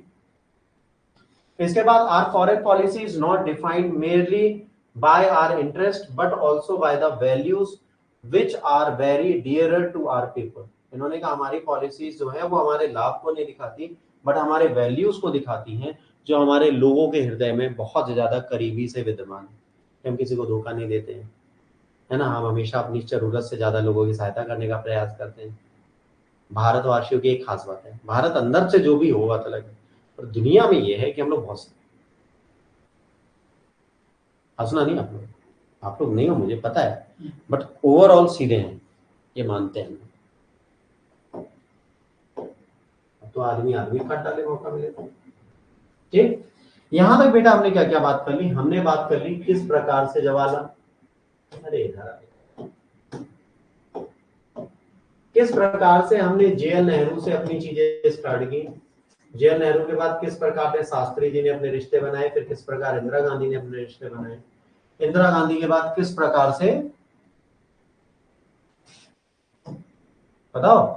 इसके बाद our foreign policy is not defined merely by our interest but also by the values which are very dearer to our people. इन्होंने कहा हमारी पॉलिसीज जो है वो हमारे लाभ को नहीं दिखाती बट हमारे वैल्यूज को दिखाती हैं जो हमारे लोगों के हृदय में बहुत ज्यादा करीबी से विद्यमान है। हम किसी को धोखा नहीं देते हैं, है ना, हम हमेशा अपनी जरूरत से ज्यादा लोगों की सहायता करने का प्रयास करते हैं। भारतवासियों की एक खास बात है, भारत अंदर से जो भी हो बात अलग है, पर दुनिया में ये है कि हम लोग बहुत हंसना नहीं, आप लोग नहीं हो मुझे पता है, बट ओवरऑल सीधे हैं, ये मानते हैं। तो आदमी आदमी काट डाले मौका मिले तो। ठीक, यहां तक बेटा हमने क्या क्या बात कर ली, हमने बात कर ली किस प्रकार से जवाला, अरे किस प्रकार से हमने जेएल नेहरू से अपनी चीजें स्टार्ट की। जेएल नेहरू के बाद किस प्रकार से शास्त्री जी ने अपने रिश्ते बनाए, फिर किस प्रकार इंदिरा गांधी ने अपने रिश्ते बनाए, इंदिरा गांधी के बाद किस प्रकार से, बताओ,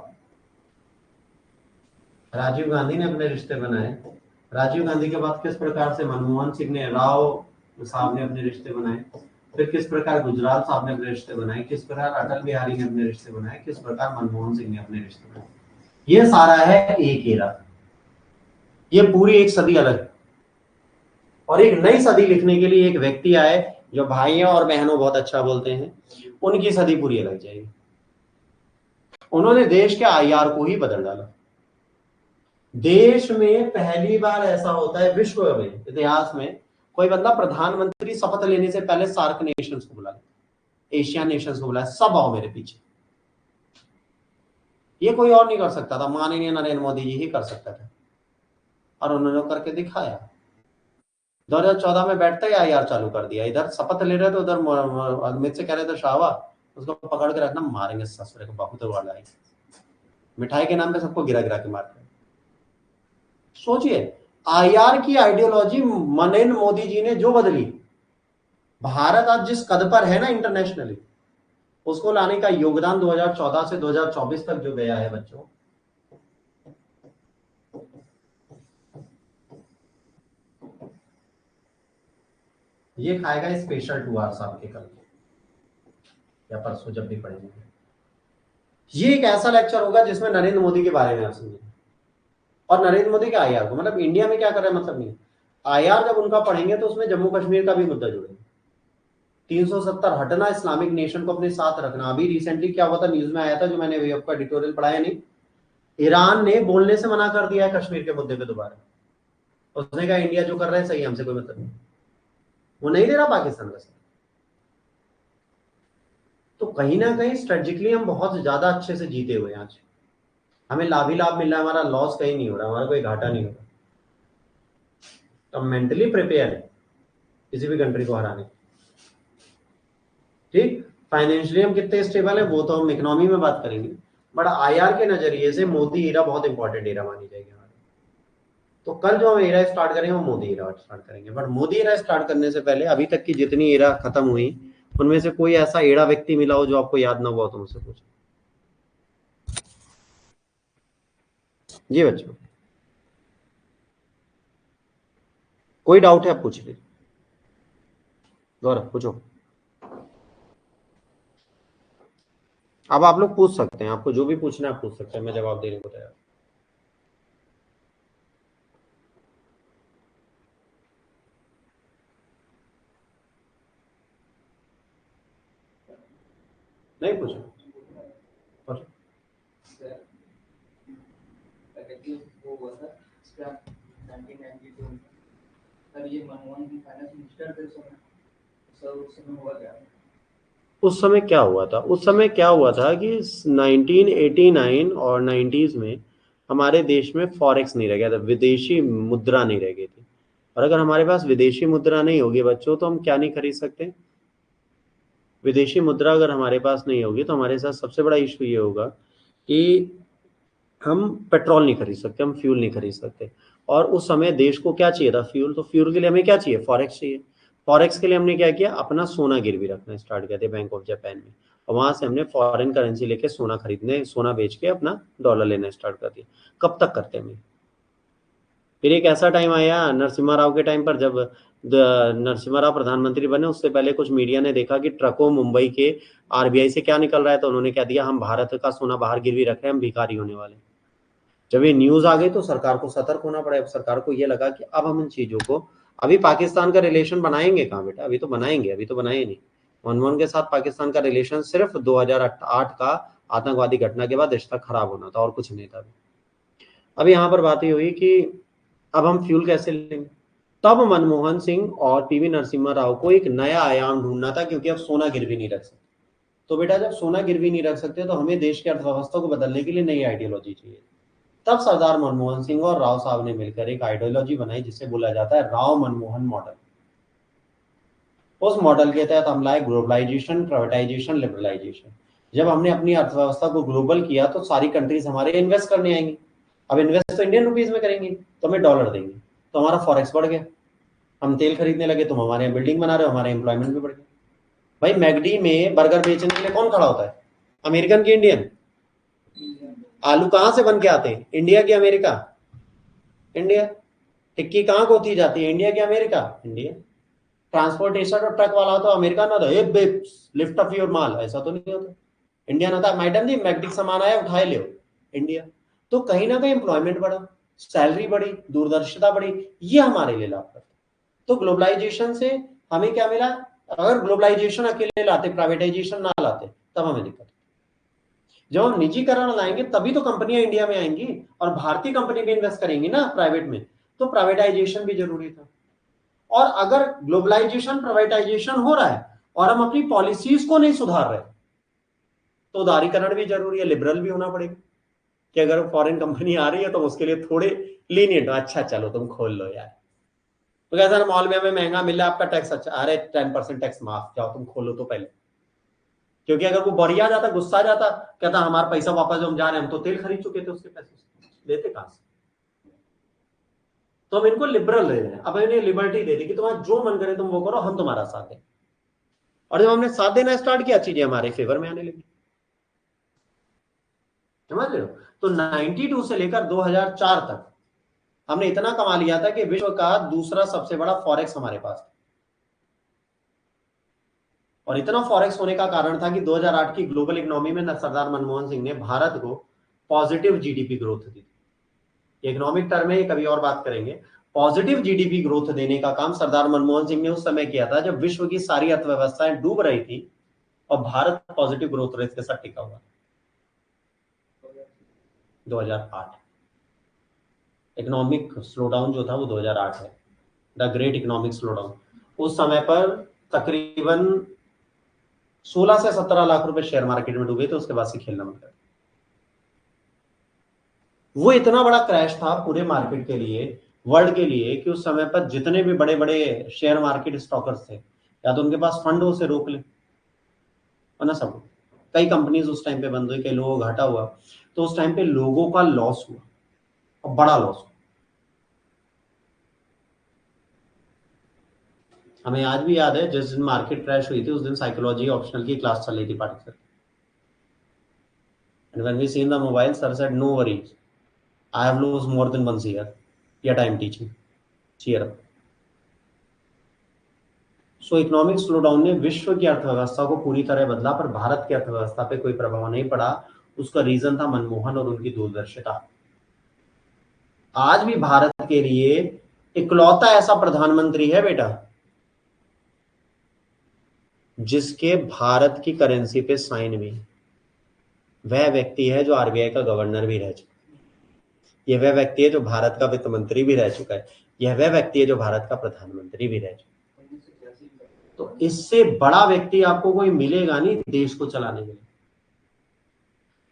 राजीव गांधी ने अपने रिश्ते बनाए, राजीव गांधी के बाद किस प्रकार से मनमोहन सिंह ने, राव साहब ने अपने रिश्ते बनाए, फिर किस प्रकार गुजराल साहब ने अपने रिश्ते बनाए, किस प्रकार अटल बिहारी ने अपने रिश्ते बनाए, किस प्रकार मनमोहन सिंह ने अपने रिश्ते बनाए। ये सारा है एक एरा, ये पूरी एक सदी अलग है। और एक नई सदी लिखने के लिए एक व्यक्ति आए जो भाइयों और बहनों बहुत अच्छा बोलते हैं, उनकी सदी पूरी अलग जाएगी। उन्होंने देश के आईआर को ही बदल डाला। देश में पहली बार ऐसा होता है विश्व में इतिहास में, कोई बंदा प्रधानमंत्री शपथ लेने से पहले सार्क नेशंस को बुला, एशिया नेशंस को बुलाया, सब आओ मेरे पीछे। ये कोई और नहीं कर सकता था, माननीय नरेंद्र मोदी जी ही कर सकता था, और उन्होंने करके दिखाया। 2014 में बैठते ही आईआर चालू कर दिया, इधर शपथ ले रहे थे, उधर अमित से कह रहे थे शाहवा उसको पकड़ के रखना, मारेंगे ससुरे को, बहुत वाला है, मिठाई के नाम पे सबको गिरा गिरा के मारते हैं। सोचिए आईआर की आइडियोलॉजी नरेंद्र मोदी जी ने जो बदली, भारत आज जिस कद पर है ना इंटरनेशनली, उसको लाने का योगदान 2014 से 2024 तक जो गया है बच्चों, ये खाएगा स्पेशल 2 आवर्स आपके कल या परसों जब भी पढ़ेंगे। ये एक ऐसा लेक्चर होगा जिसमें नरेंद्र मोदी के बारे में आप समझेंगे और नरेंद्र मोदी के आईआर को, मतलब इंडिया में क्या कर रहे हैं मतलब नहीं। आईआर जब उनका पढ़ेंगे तो उसमें जम्मू कश्मीर का भी मुद्दा जुड़ेगा, 370 हटना, इस्लामिक नेशन को अपने साथ रखना। अभी रिसेंटली क्या हुआ था, न्यूज में आया था, जो मैंने आपका एडिटोरियल पढ़ाया नहीं, ईरान ने बोलने से मना कर दिया है कश्मीर के मुद्दे पे दोबारा। उसने कहा इंडिया जो कर रहा है सही, हमसे कोई मतलब नहीं, वो नहीं दे रहा पाकिस्तान का साथ। तो कहीं ना कहीं स्ट्रेटेजिकली हम बहुत ज्यादा अच्छे से जीते हुए हैं आज, हमें लाभ ही लाभ मिल रहा है, हमारा लॉस कहीं नहीं हो रहा, हमारा कोई घाटा नहीं हो रहा। तो मेंटली प्रिपेयर है किसी भी कंट्री को हराने। ठीक, फाइनेंशियली हम कितने स्टेबल है वो तो हम इकोनॉमी में बात करेंगे, बट आईआर के नजरिए से मोदी एरा बहुत इंपॉर्टेंट एरा मानी जाएगी हमारी। तो कल जो हम एरा स्टार्ट करेंगे वो मोदी एरा स्टार्ट करेंगे, बट मोदी एरा स्टार्ट करने से पहले अभी तक की जितनी एरा खत्म हुई उनमें से कोई ऐसा एड़ा व्यक्ति मिला हो जो आपको याद ना हुआ तो मुझसे पूछो। जी बच्चों, कोई डाउट है आप पूछ लीजिए। गौरव पूछो। अब आप लोग पूछ सकते हैं, आपको जो भी पूछना है आप पूछ सकते हैं, मैं जवाब देने को तैयार। नहीं पूछो, पूछो। वो हुआ था इसका 1992 में, सर ये मनमोहन सिंह फाइनेंस मिनिस्टर थे उस समय, सर उस समय हुआ क्या? उस समय क्या हुआ था? उस समय क्या हुआ था कि 1989 और 90s में हमारे देश में फॉरेक्स नहीं रह गया था, विदेशी मुद्रा नहीं रह गई थी। और अगर हमारे पास विदेशी मुद्रा नहीं होगी बच्चों, तो हम क्या नहीं खरीद सकते? विदेशी मुद्रा अगर हमारे पास नहीं होगी तो हमारे साथ सबसे बड़ा इशू ये होगा कि हम पेट्रोल नहीं खरीद सकते, हम फ्यूल नहीं खरीद सकते। और उस समय देश को क्या चाहिए था? फ्यूल। तो फ्यूल के लिए हमें क्या चाहिए? फॉरेक्स चाहिए। फॉरेक्स के लिए हमने क्या किया? अपना सोना गिरवी रखना स्टार्ट किया था बैंक ऑफ जापान में, और वहां से हमने फॉरेन करेंसी लेके सोना खरीदने, सोना बेच के अपना डॉलर लेना स्टार्ट कर दिया। कब तक करते हैं? फिर एक ऐसा टाइम आया नरसिम्हा राव के टाइम पर, जब नरसिम्हा राव प्रधानमंत्री बने, उससे पहले कुछ मीडिया ने देखा कि ट्रकों मुंबई के आरबीआई से क्या निकल रहा है, तो उन्होंने क्या दिया, हम भारत का सोना बाहर गिरवी रख रहे हैं, हम भिखारी होने वाले। जब ये न्यूज आ गई तो सरकार को सतर्क होना पड़ा। सरकार को ये लगा कि अब हम इन चीजों को, अभी पाकिस्तान का रिलेशन बनाएंगे कहाँ बेटा? अभी तो बनाएंगे, अभी तो बनाए नहीं। मनमोहन के साथ पाकिस्तान का रिलेशन सिर्फ 2008 का आतंकवादी घटना के बाद रिश्ता खराब होना था, और कुछ नहीं था। अभी यहाँ पर बात ये हुई कि अब हम फ्यूल कैसे लेंगे? तब मनमोहन सिंह और पीवी नरसिम्हा राव को एक नया आयाम ढूंढना था, क्योंकि अब सोना गिरवी नहीं रख सकते। तो बेटा जब सोना गिरवी नहीं रख सकते तो हमें देश की अर्थव्यवस्था को बदलने के लिए नई आइडियोलॉजी चाहिए। तब सरदार मनमोहन सिंह और राव साहब ने मिलकर एक आइडियोलॉजी बनाई जिसे बोला जाता है राव मनमोहन मॉडल। उस मॉडल के तहत हम लाए ग्लोबलाइजेशन, प्राइवेटाइजेशन, लिबरलाइजेशन। जब हमने अपनी अर्थव्यवस्था को ग्लोबल किया तो सारी कंट्रीज हमारे इन्वेस्ट करने आएंगी। अब इन्वेस्ट तो इंडियन रुपीज में करेंगे, तो हमें डॉलर देंगे, तो हमारा फॉरेक्स बढ़ गया। हम तेल खरीदने लगे, तुम हमारे यहाँ बिल्डिंग बना रहे हो, हमारे एम्प्लॉयमेंट भी बढ़ गया। भाई मैगडी में बर्गर बेचने के लिए कौन खड़ा होता है? अमेरिकन की इंडियन? आलू कहाँ से बन के आते हैं? इंडिया की अमेरिका? इंडिया। टिक्की कहाँ को होती जाती है? इंडिया की अमेरिका? इंडिया। ट्रांसपोर्टेशन और ट्रक वाला तो अमेरिका ना था, लिफ्ट ऑफ योर माल, ऐसा तो नहीं होता। इंडिया ना था, मैडम जी मैग्निक सामान आया उठाए ले, इंडिया। तो कहीं ना कहीं एम्प्लॉयमेंट बढ़ा, सैलरी बढ़ी, दूरदर्शिता बढ़ी, ये हमारे लिए लाभ था। तो ग्लोबलाइजेशन से हमें क्या मिला? अगर ग्लोबलाइजेशन अकेले लाते, प्राइवेटाइजेशन ना लाते, तब हमें दिक्कत। जब हम निजीकरण लाएंगे तभी तो कंपनियां इंडिया में आएंगी और भारतीय कंपनी भी इन्वेस्ट करेंगी ना प्राइवेट में, तो प्राइवेटाइजेशन भी जरूरी था। और अगर ग्लोबलाइजेशन, प्राइवेटाइजेशन हो रहा है और हम अपनी पॉलिसीज को नहीं सुधार रहे, तो उदारीकरण भी जरूरी है, लिबरल भी होना पड़ेगा कि अगर फॉरेन कंपनी आ रही है तो उसके लिए थोड़े लीनियंट, अच्छा चलो तुम खोल लो यार, तो कैसा मॉल में हमें महंगा मिल रहा है, आपका टैक्स अच्छा, अरे 10% टैक्स माफ, जाओ तुम खोलो तो पहले। क्योंकि अगर वो बढ़िया जाता, गुस्सा जाता, कहता हमारा पैसा वापस, जो हम जा रहे हैं, हम तो तेल खरीद चुके थे उसके पैसे से, देते कहां से? तो हम इनको लिबरल दे रहे हैं, अब इन्हें लिबर्टी दे दी कि तुम्हारा जो मन करे तुम वो करो, हम तुम्हारा साथ दें। और जब हमने साथ देना स्टार्ट किया, चीजें हमारे फेवर में आने लगी। समझ रहे हो? तो 92 से लेकर 2004 तक हमने इतना कमा लिया था कि विश्व का दूसरा सबसे बड़ा फॉरेक्स हमारे पास था। और इतना फॉरेक्स होने का कारण था कि 2008 की ग्लोबल इकोनॉमी में सरदार मनमोहन सिंह ने भारत को पॉजिटिव जीडीपी ग्रोथ दी। इकोनॉमिक टर्म में कभी और बात करेंगे। पॉजिटिव जीडीपी ग्रोथ देने का काम सरदार मनमोहन सिंह ने उस समय किया था जब विश्व की सारी अर्थव्यवस्थाएं डूब रही थी और भारत पॉजिटिव ग्रोथ रेट के साथ टिका हुआ। 2008 इकोनॉमिक स्लोडाउन जो था वो 2008 है, द ग्रेट इकोनॉमिक स्लोडाउन। उस समय पर तकरीबन 16 से 17 लाख रुपए शेयर मार्केट में डूबे थे, उसके बाद से खेलना बंद कर। वो इतना बड़ा क्रैश था पूरे मार्केट के लिए, वर्ल्ड के लिए, कि उस समय पर जितने भी बड़े बड़े शेयर मार्केट स्टॉकर्स थे, या तो उनके पास फंड हो उसे रोक ले, और ना सब, कई कंपनीज उस टाइम पे बंद हुई, कई लोगों को घाटा हुआ। तो उस टाइम पे लोगों का लॉस हुआ, और बड़ा लॉस हुआ। हमें आज भी याद है, जिस दिन मार्केट क्रैश हुई थी उस दिन साइकोलॉजी ऑप्शनल की क्लास चल रही थी party. And when we seen the mobile, sir said no worries, I have lose more than 1 year, yet I am teaching, cheer up. So economic slowdown ने विश्व की अर्थव्यवस्था को पूरी तरह बदला, पर भारत की अर्थव्यवस्था पे कोई प्रभाव नहीं पड़ा। उसका रीजन था मनमोहन और उनकी दूरदर्शिता। आज भी भारत के लिए इकलौता ऐसा प्रधानमंत्री है बेटा जिसके भारत की करेंसी पे साइन भी, वह व्यक्ति है जो आरबीआई का गवर्नर भी रह चुका है। यह वह व्यक्ति है जो भारत का वित्त मंत्री भी रह चुका है। यह वह व्यक्ति है जो भारत का प्रधानमंत्री भी रह चुका है। तो इससे बड़ा व्यक्ति आपको कोई मिलेगा नहीं देश को चलाने के लिए।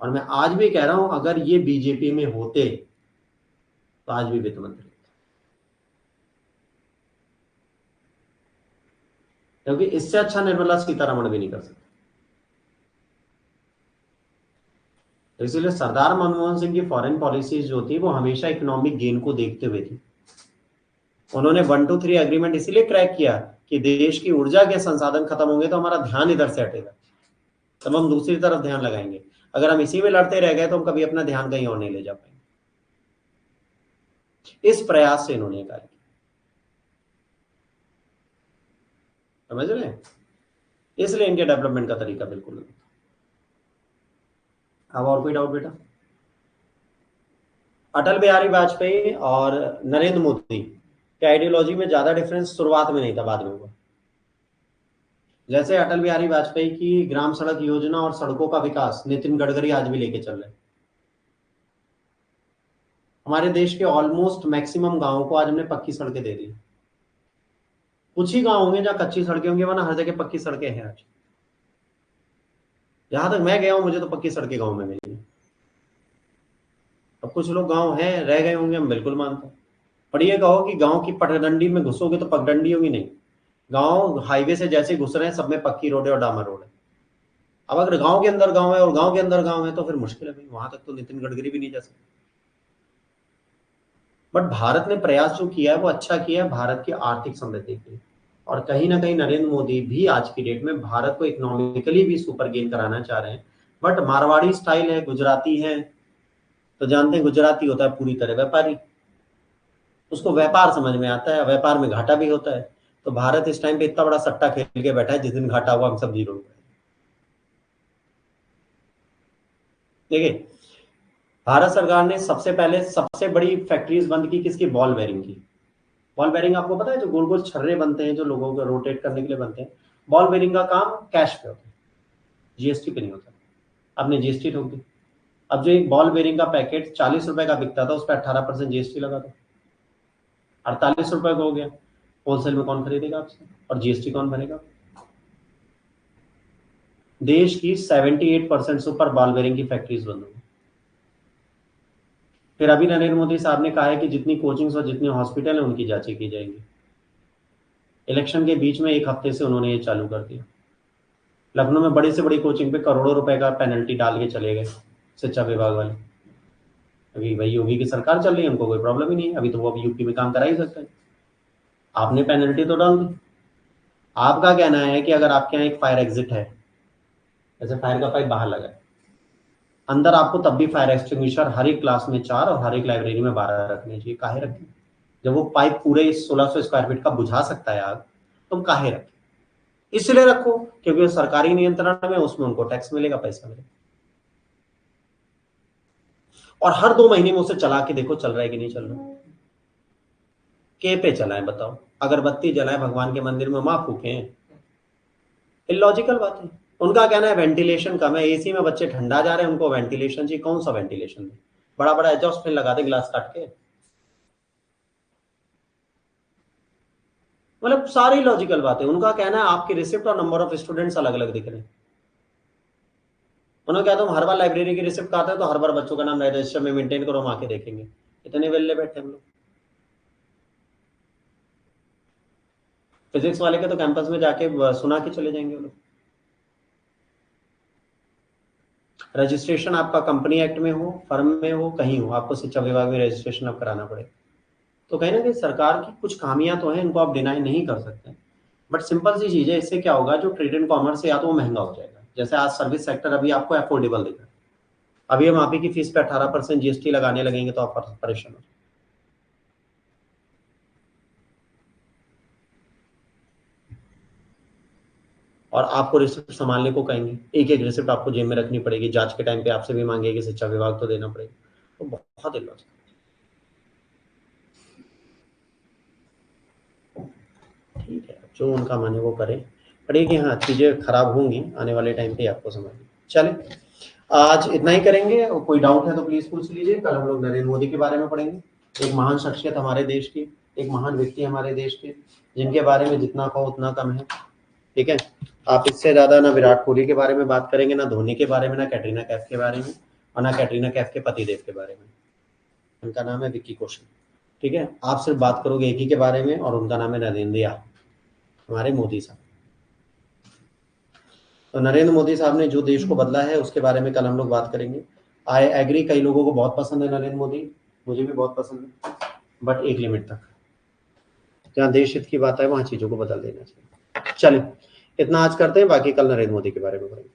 और मैं आज भी कह रहा हूं, अगर ये बीजेपी में होते तो आज भी वित्त मंत्री, क्योंकि इससे अच्छा निर्मला सीतारमण भी नहीं कर सकते। तो इसीलिए सरदार मनमोहन सिंह की फॉरेन पॉलिसीज जो थी वो हमेशा इकोनॉमिक गेन को देखते हुए थी। उन्होंने 1-2-3 एग्रीमेंट इसीलिए क्रैक किया कि देश की ऊर्जा के संसाधन खत्म होंगे तो हमारा ध्यान इधर से हटेगा, तब हम दूसरी तरफ ध्यान लगाएंगे। अगर हम इसी में लड़ते रह गए तो हम कभी अपना ध्यान कहीं और नहीं ले जा पाएंगे। इस प्रयास से इन्होंने कार्य किया, समझ रहे हैं? इसलिए इनके डेवलपमेंट का तरीका बिल्कुल नहीं। अब और कोई डाउट बेटा? अटल बिहारी वाजपेयी और नरेंद्र मोदी के आइडियोलॉजी में ज्यादा डिफरेंस शुरुआत में नहीं था, बाद में हुआ। जैसे अटल बिहारी वाजपेयी की ग्राम सड़क योजना और सड़कों का विकास नितिन गडकरी आज भी लेके चल रहे हैं। हमारे देश के ऑलमोस्ट मैक्सिमम गांवों को आज हमने पक्की सड़कें दे दी। कुछ ही गांव होंगे जहां कच्ची सड़कें होंगी, वरना हर जगह पक्की सड़कें हैं आज। जहां तक मैं गया हूं मुझे तो पक्की सड़कें गांव में मिली। अब कुछ लोग गांव हैं रह गए होंगे, हम बिल्कुल मानते हैं। पर ये कहो कि गांव की पगडंडी में घुसोगे तो पगडंडी होगी, नहीं। गांव हाईवे से जैसे घुस रहे हैं सब में पक्की रोड है और डामर रोड है। अब अगर गांव के अंदर गांव है और गांव के अंदर गांव है तो फिर मुश्किल है भाई, वहां तक तो नितिन गडकरी भी नहीं जा सकते। बट भारत ने प्रयास जो किया है वो अच्छा किया है भारत की आर्थिक समृद्धि के लिए। और कहीं ना कहीं नरेंद्र मोदी भी आज की डेट में भारत को इकोनॉमिकली भी सुपर गेन कराना चाह रहे हैं। बट मारवाड़ी स्टाइल है, गुजराती है, तो जानते हैं गुजराती होता है पूरी तरह व्यापारी, उसको व्यापार समझ में आता है, व्यापार में घाटा भी होता है। तो भारत इस टाइम पे इतना बड़ा सट्टा खेल के बैठा है, जिस दिन घाटा हुआ हम सब जीरो। देखिए, भारत सरकार ने सबसे पहले सबसे बड़ी फैक्ट्रीज बंद की किसकी? बॉल बेयरिंग की। बॉल बेयरिंग आपको पता है, जो गोल गोल छर्रे बनते हैं जो लोगों को रोटेट करने के लिए बनते हैं, बॉल बेयरिंग का काम कैश पे होता है, जीएसटी पे नहीं होता। आपने जीएसटी ठोक दी। अब जो एक बॉल बेयरिंग का पैकेट 40 रुपए का बिकता था उस पर 18% जीएसटी लगा दो, 48 रुपए का हो गया। होलसेल में कौन खरीदेगा आपसे, और जीएसटी कौन भरेगा? देश की 78% से ऊपर बॉल बेयरिंग की फैक्ट्रीज बंद होगी। फिर अभी नरेंद्र मोदी साहब ने कहा है कि जितनी कोचिंग्स और जितने हॉस्पिटल है उनकी जांचें की जाएंगी। इलेक्शन के बीच में एक हफ्ते से उन्होंने ये चालू कर दिया। लखनऊ में बड़ी से बड़ी कोचिंग पे करोड़ों रुपए का पेनल्टी डाल के चले गए शिक्षा विभाग वाले। अभी भाई योगी की सरकार चल रही है, उनको कोई प्रॉब्लम ही नहीं है, अभी तो वो अभी यूपी में काम करा ही सकते हैं। आपने पेनल्टी तो डाल दी। आपका कहना है कि अगर आपके यहाँ एक फायर एग्जिट है, जैसे फायर का पाइप बाहर लगा है, अंदर आपको तब भी फायर एक्सटिंग्विशर हर एक क्लास में 4 और हर एक लाइब्रेरी में 12 रखने चाहिए। काहे रखें? जब वो पाइप पूरे 1600 स्क्वायर फीट का बुझा सकता है आग, तुम काहे रखें? इसलिए रखो क्योंकि वो सरकारी नियंत्रण में, उसमें उनको टैक्स मिलेगा, पैसा मिलेगा। और हर 2 महीने में उसे चला के देखो चल रहा है कि नहीं चल रहा। के पे चलाएं बताओ? अगरबत्ती जलाएं भगवान के मंदिर में, मां फूकें? इलॉजिकल बात है। उनका कहना है वेंटिलेशन कम है, एसी में बच्चे ठंडा जा रहे हैं, उनको वेंटिलेशन चाहिए। कौन सा वेंटिलेशन? बड़ा बड़ा एग्जॉस्ट फैन लगा दे ग्लास काट के। मतलब सारी लॉजिकल बात है। उनका कहना है आपकी रिसिप्ट और नंबर ऑफ स्टूडेंट्स अलग अलग दिख रहे हैं। उन्होंने कहा तुम हर बार लाइब्रेरी की रिसिप्ट आते हैं तो हर बार बच्चों का नाम रजिस्टर में मेंटेन करो, हम आके देखेंगे। इतने वेल्ले बैठे हम लोग। फिजिक्स वाले के तो कैंपस में जाके सुना के चले जाएंगे वो लोग। रजिस्ट्रेशन आपका कंपनी एक्ट में हो, फर्म में हो, कहीं हो, आपको शिक्षा विभाग में रजिस्ट्रेशन अब कराना पड़ेगा। तो कहीं ना कहीं सरकार की कुछ खामियां तो हैं, इनको आप डिनाई नहीं कर सकते। बट सिंपल सी चीज है, इससे क्या होगा, जो ट्रेड एंड कॉमर्स है या तो वो महंगा हो जाएगा। जैसे आज सर्विस सेक्टर अभी आपको अफोर्डेबल दिख रहा है, अभी हम आप ही की फीस पे 18% जीएसटी लगाने लगेंगे तो आप परेशान हो। और आपको रिसिप्ट संभालने को कहेंगे, एक एक रिसिप्ट आपको जेब में रखनी पड़ेगी, जांच के टाइम पे आपसे भी मांगेगी, शिक्षा विभाग तो देना पड़ेगा, तो बहुत इलॉजिकल। ठीक है, जो उनका मन है वो करें, पर ये कि हाँ चीजें खराब होंगी आने वाले टाइम पे, आपको समझ। चले, आज इतना ही करेंगे, कोई डाउट है तो प्लीज पूछ लीजिए। कल हम लोग नरेंद्र मोदी के बारे में पढ़ेंगे, एक महान शख्सियत हमारे देश की, एक महान व्यक्ति हमारे देश के, जिनके बारे में जितना कहो उतना कम है। ठीक है, आप इससे ज्यादा ना विराट कोहली के बारे में बात करेंगे, ना धोनी के बारे में, ना कैटरीना कैफ के बारे में, और ना कैटरीना कैफ के पतिदेव के बारे में। उनका नाम है विक्की कौशल। ठीक है, आप सिर्फ बात करोगे एक ही के बारे में, और उनका नाम है नरेंद्र, हमारे मोदी साहब। तो नरेंद्र मोदी साहब ने जो देश को बदला है उसके बारे में कल हम लोग बात करेंगे। आई एग्री, कई लोगों को बहुत पसंद है नरेंद्र मोदी, मुझे भी बहुत पसंद है, बट एक लिमिट तक। जहाँ देश हित की बात है वहां चीजों को बदल देना चाहिए। चलिए, इतना आज करते हैं, बाकी कल नरेंद्र मोदी के बारे में पढ़ेंगे।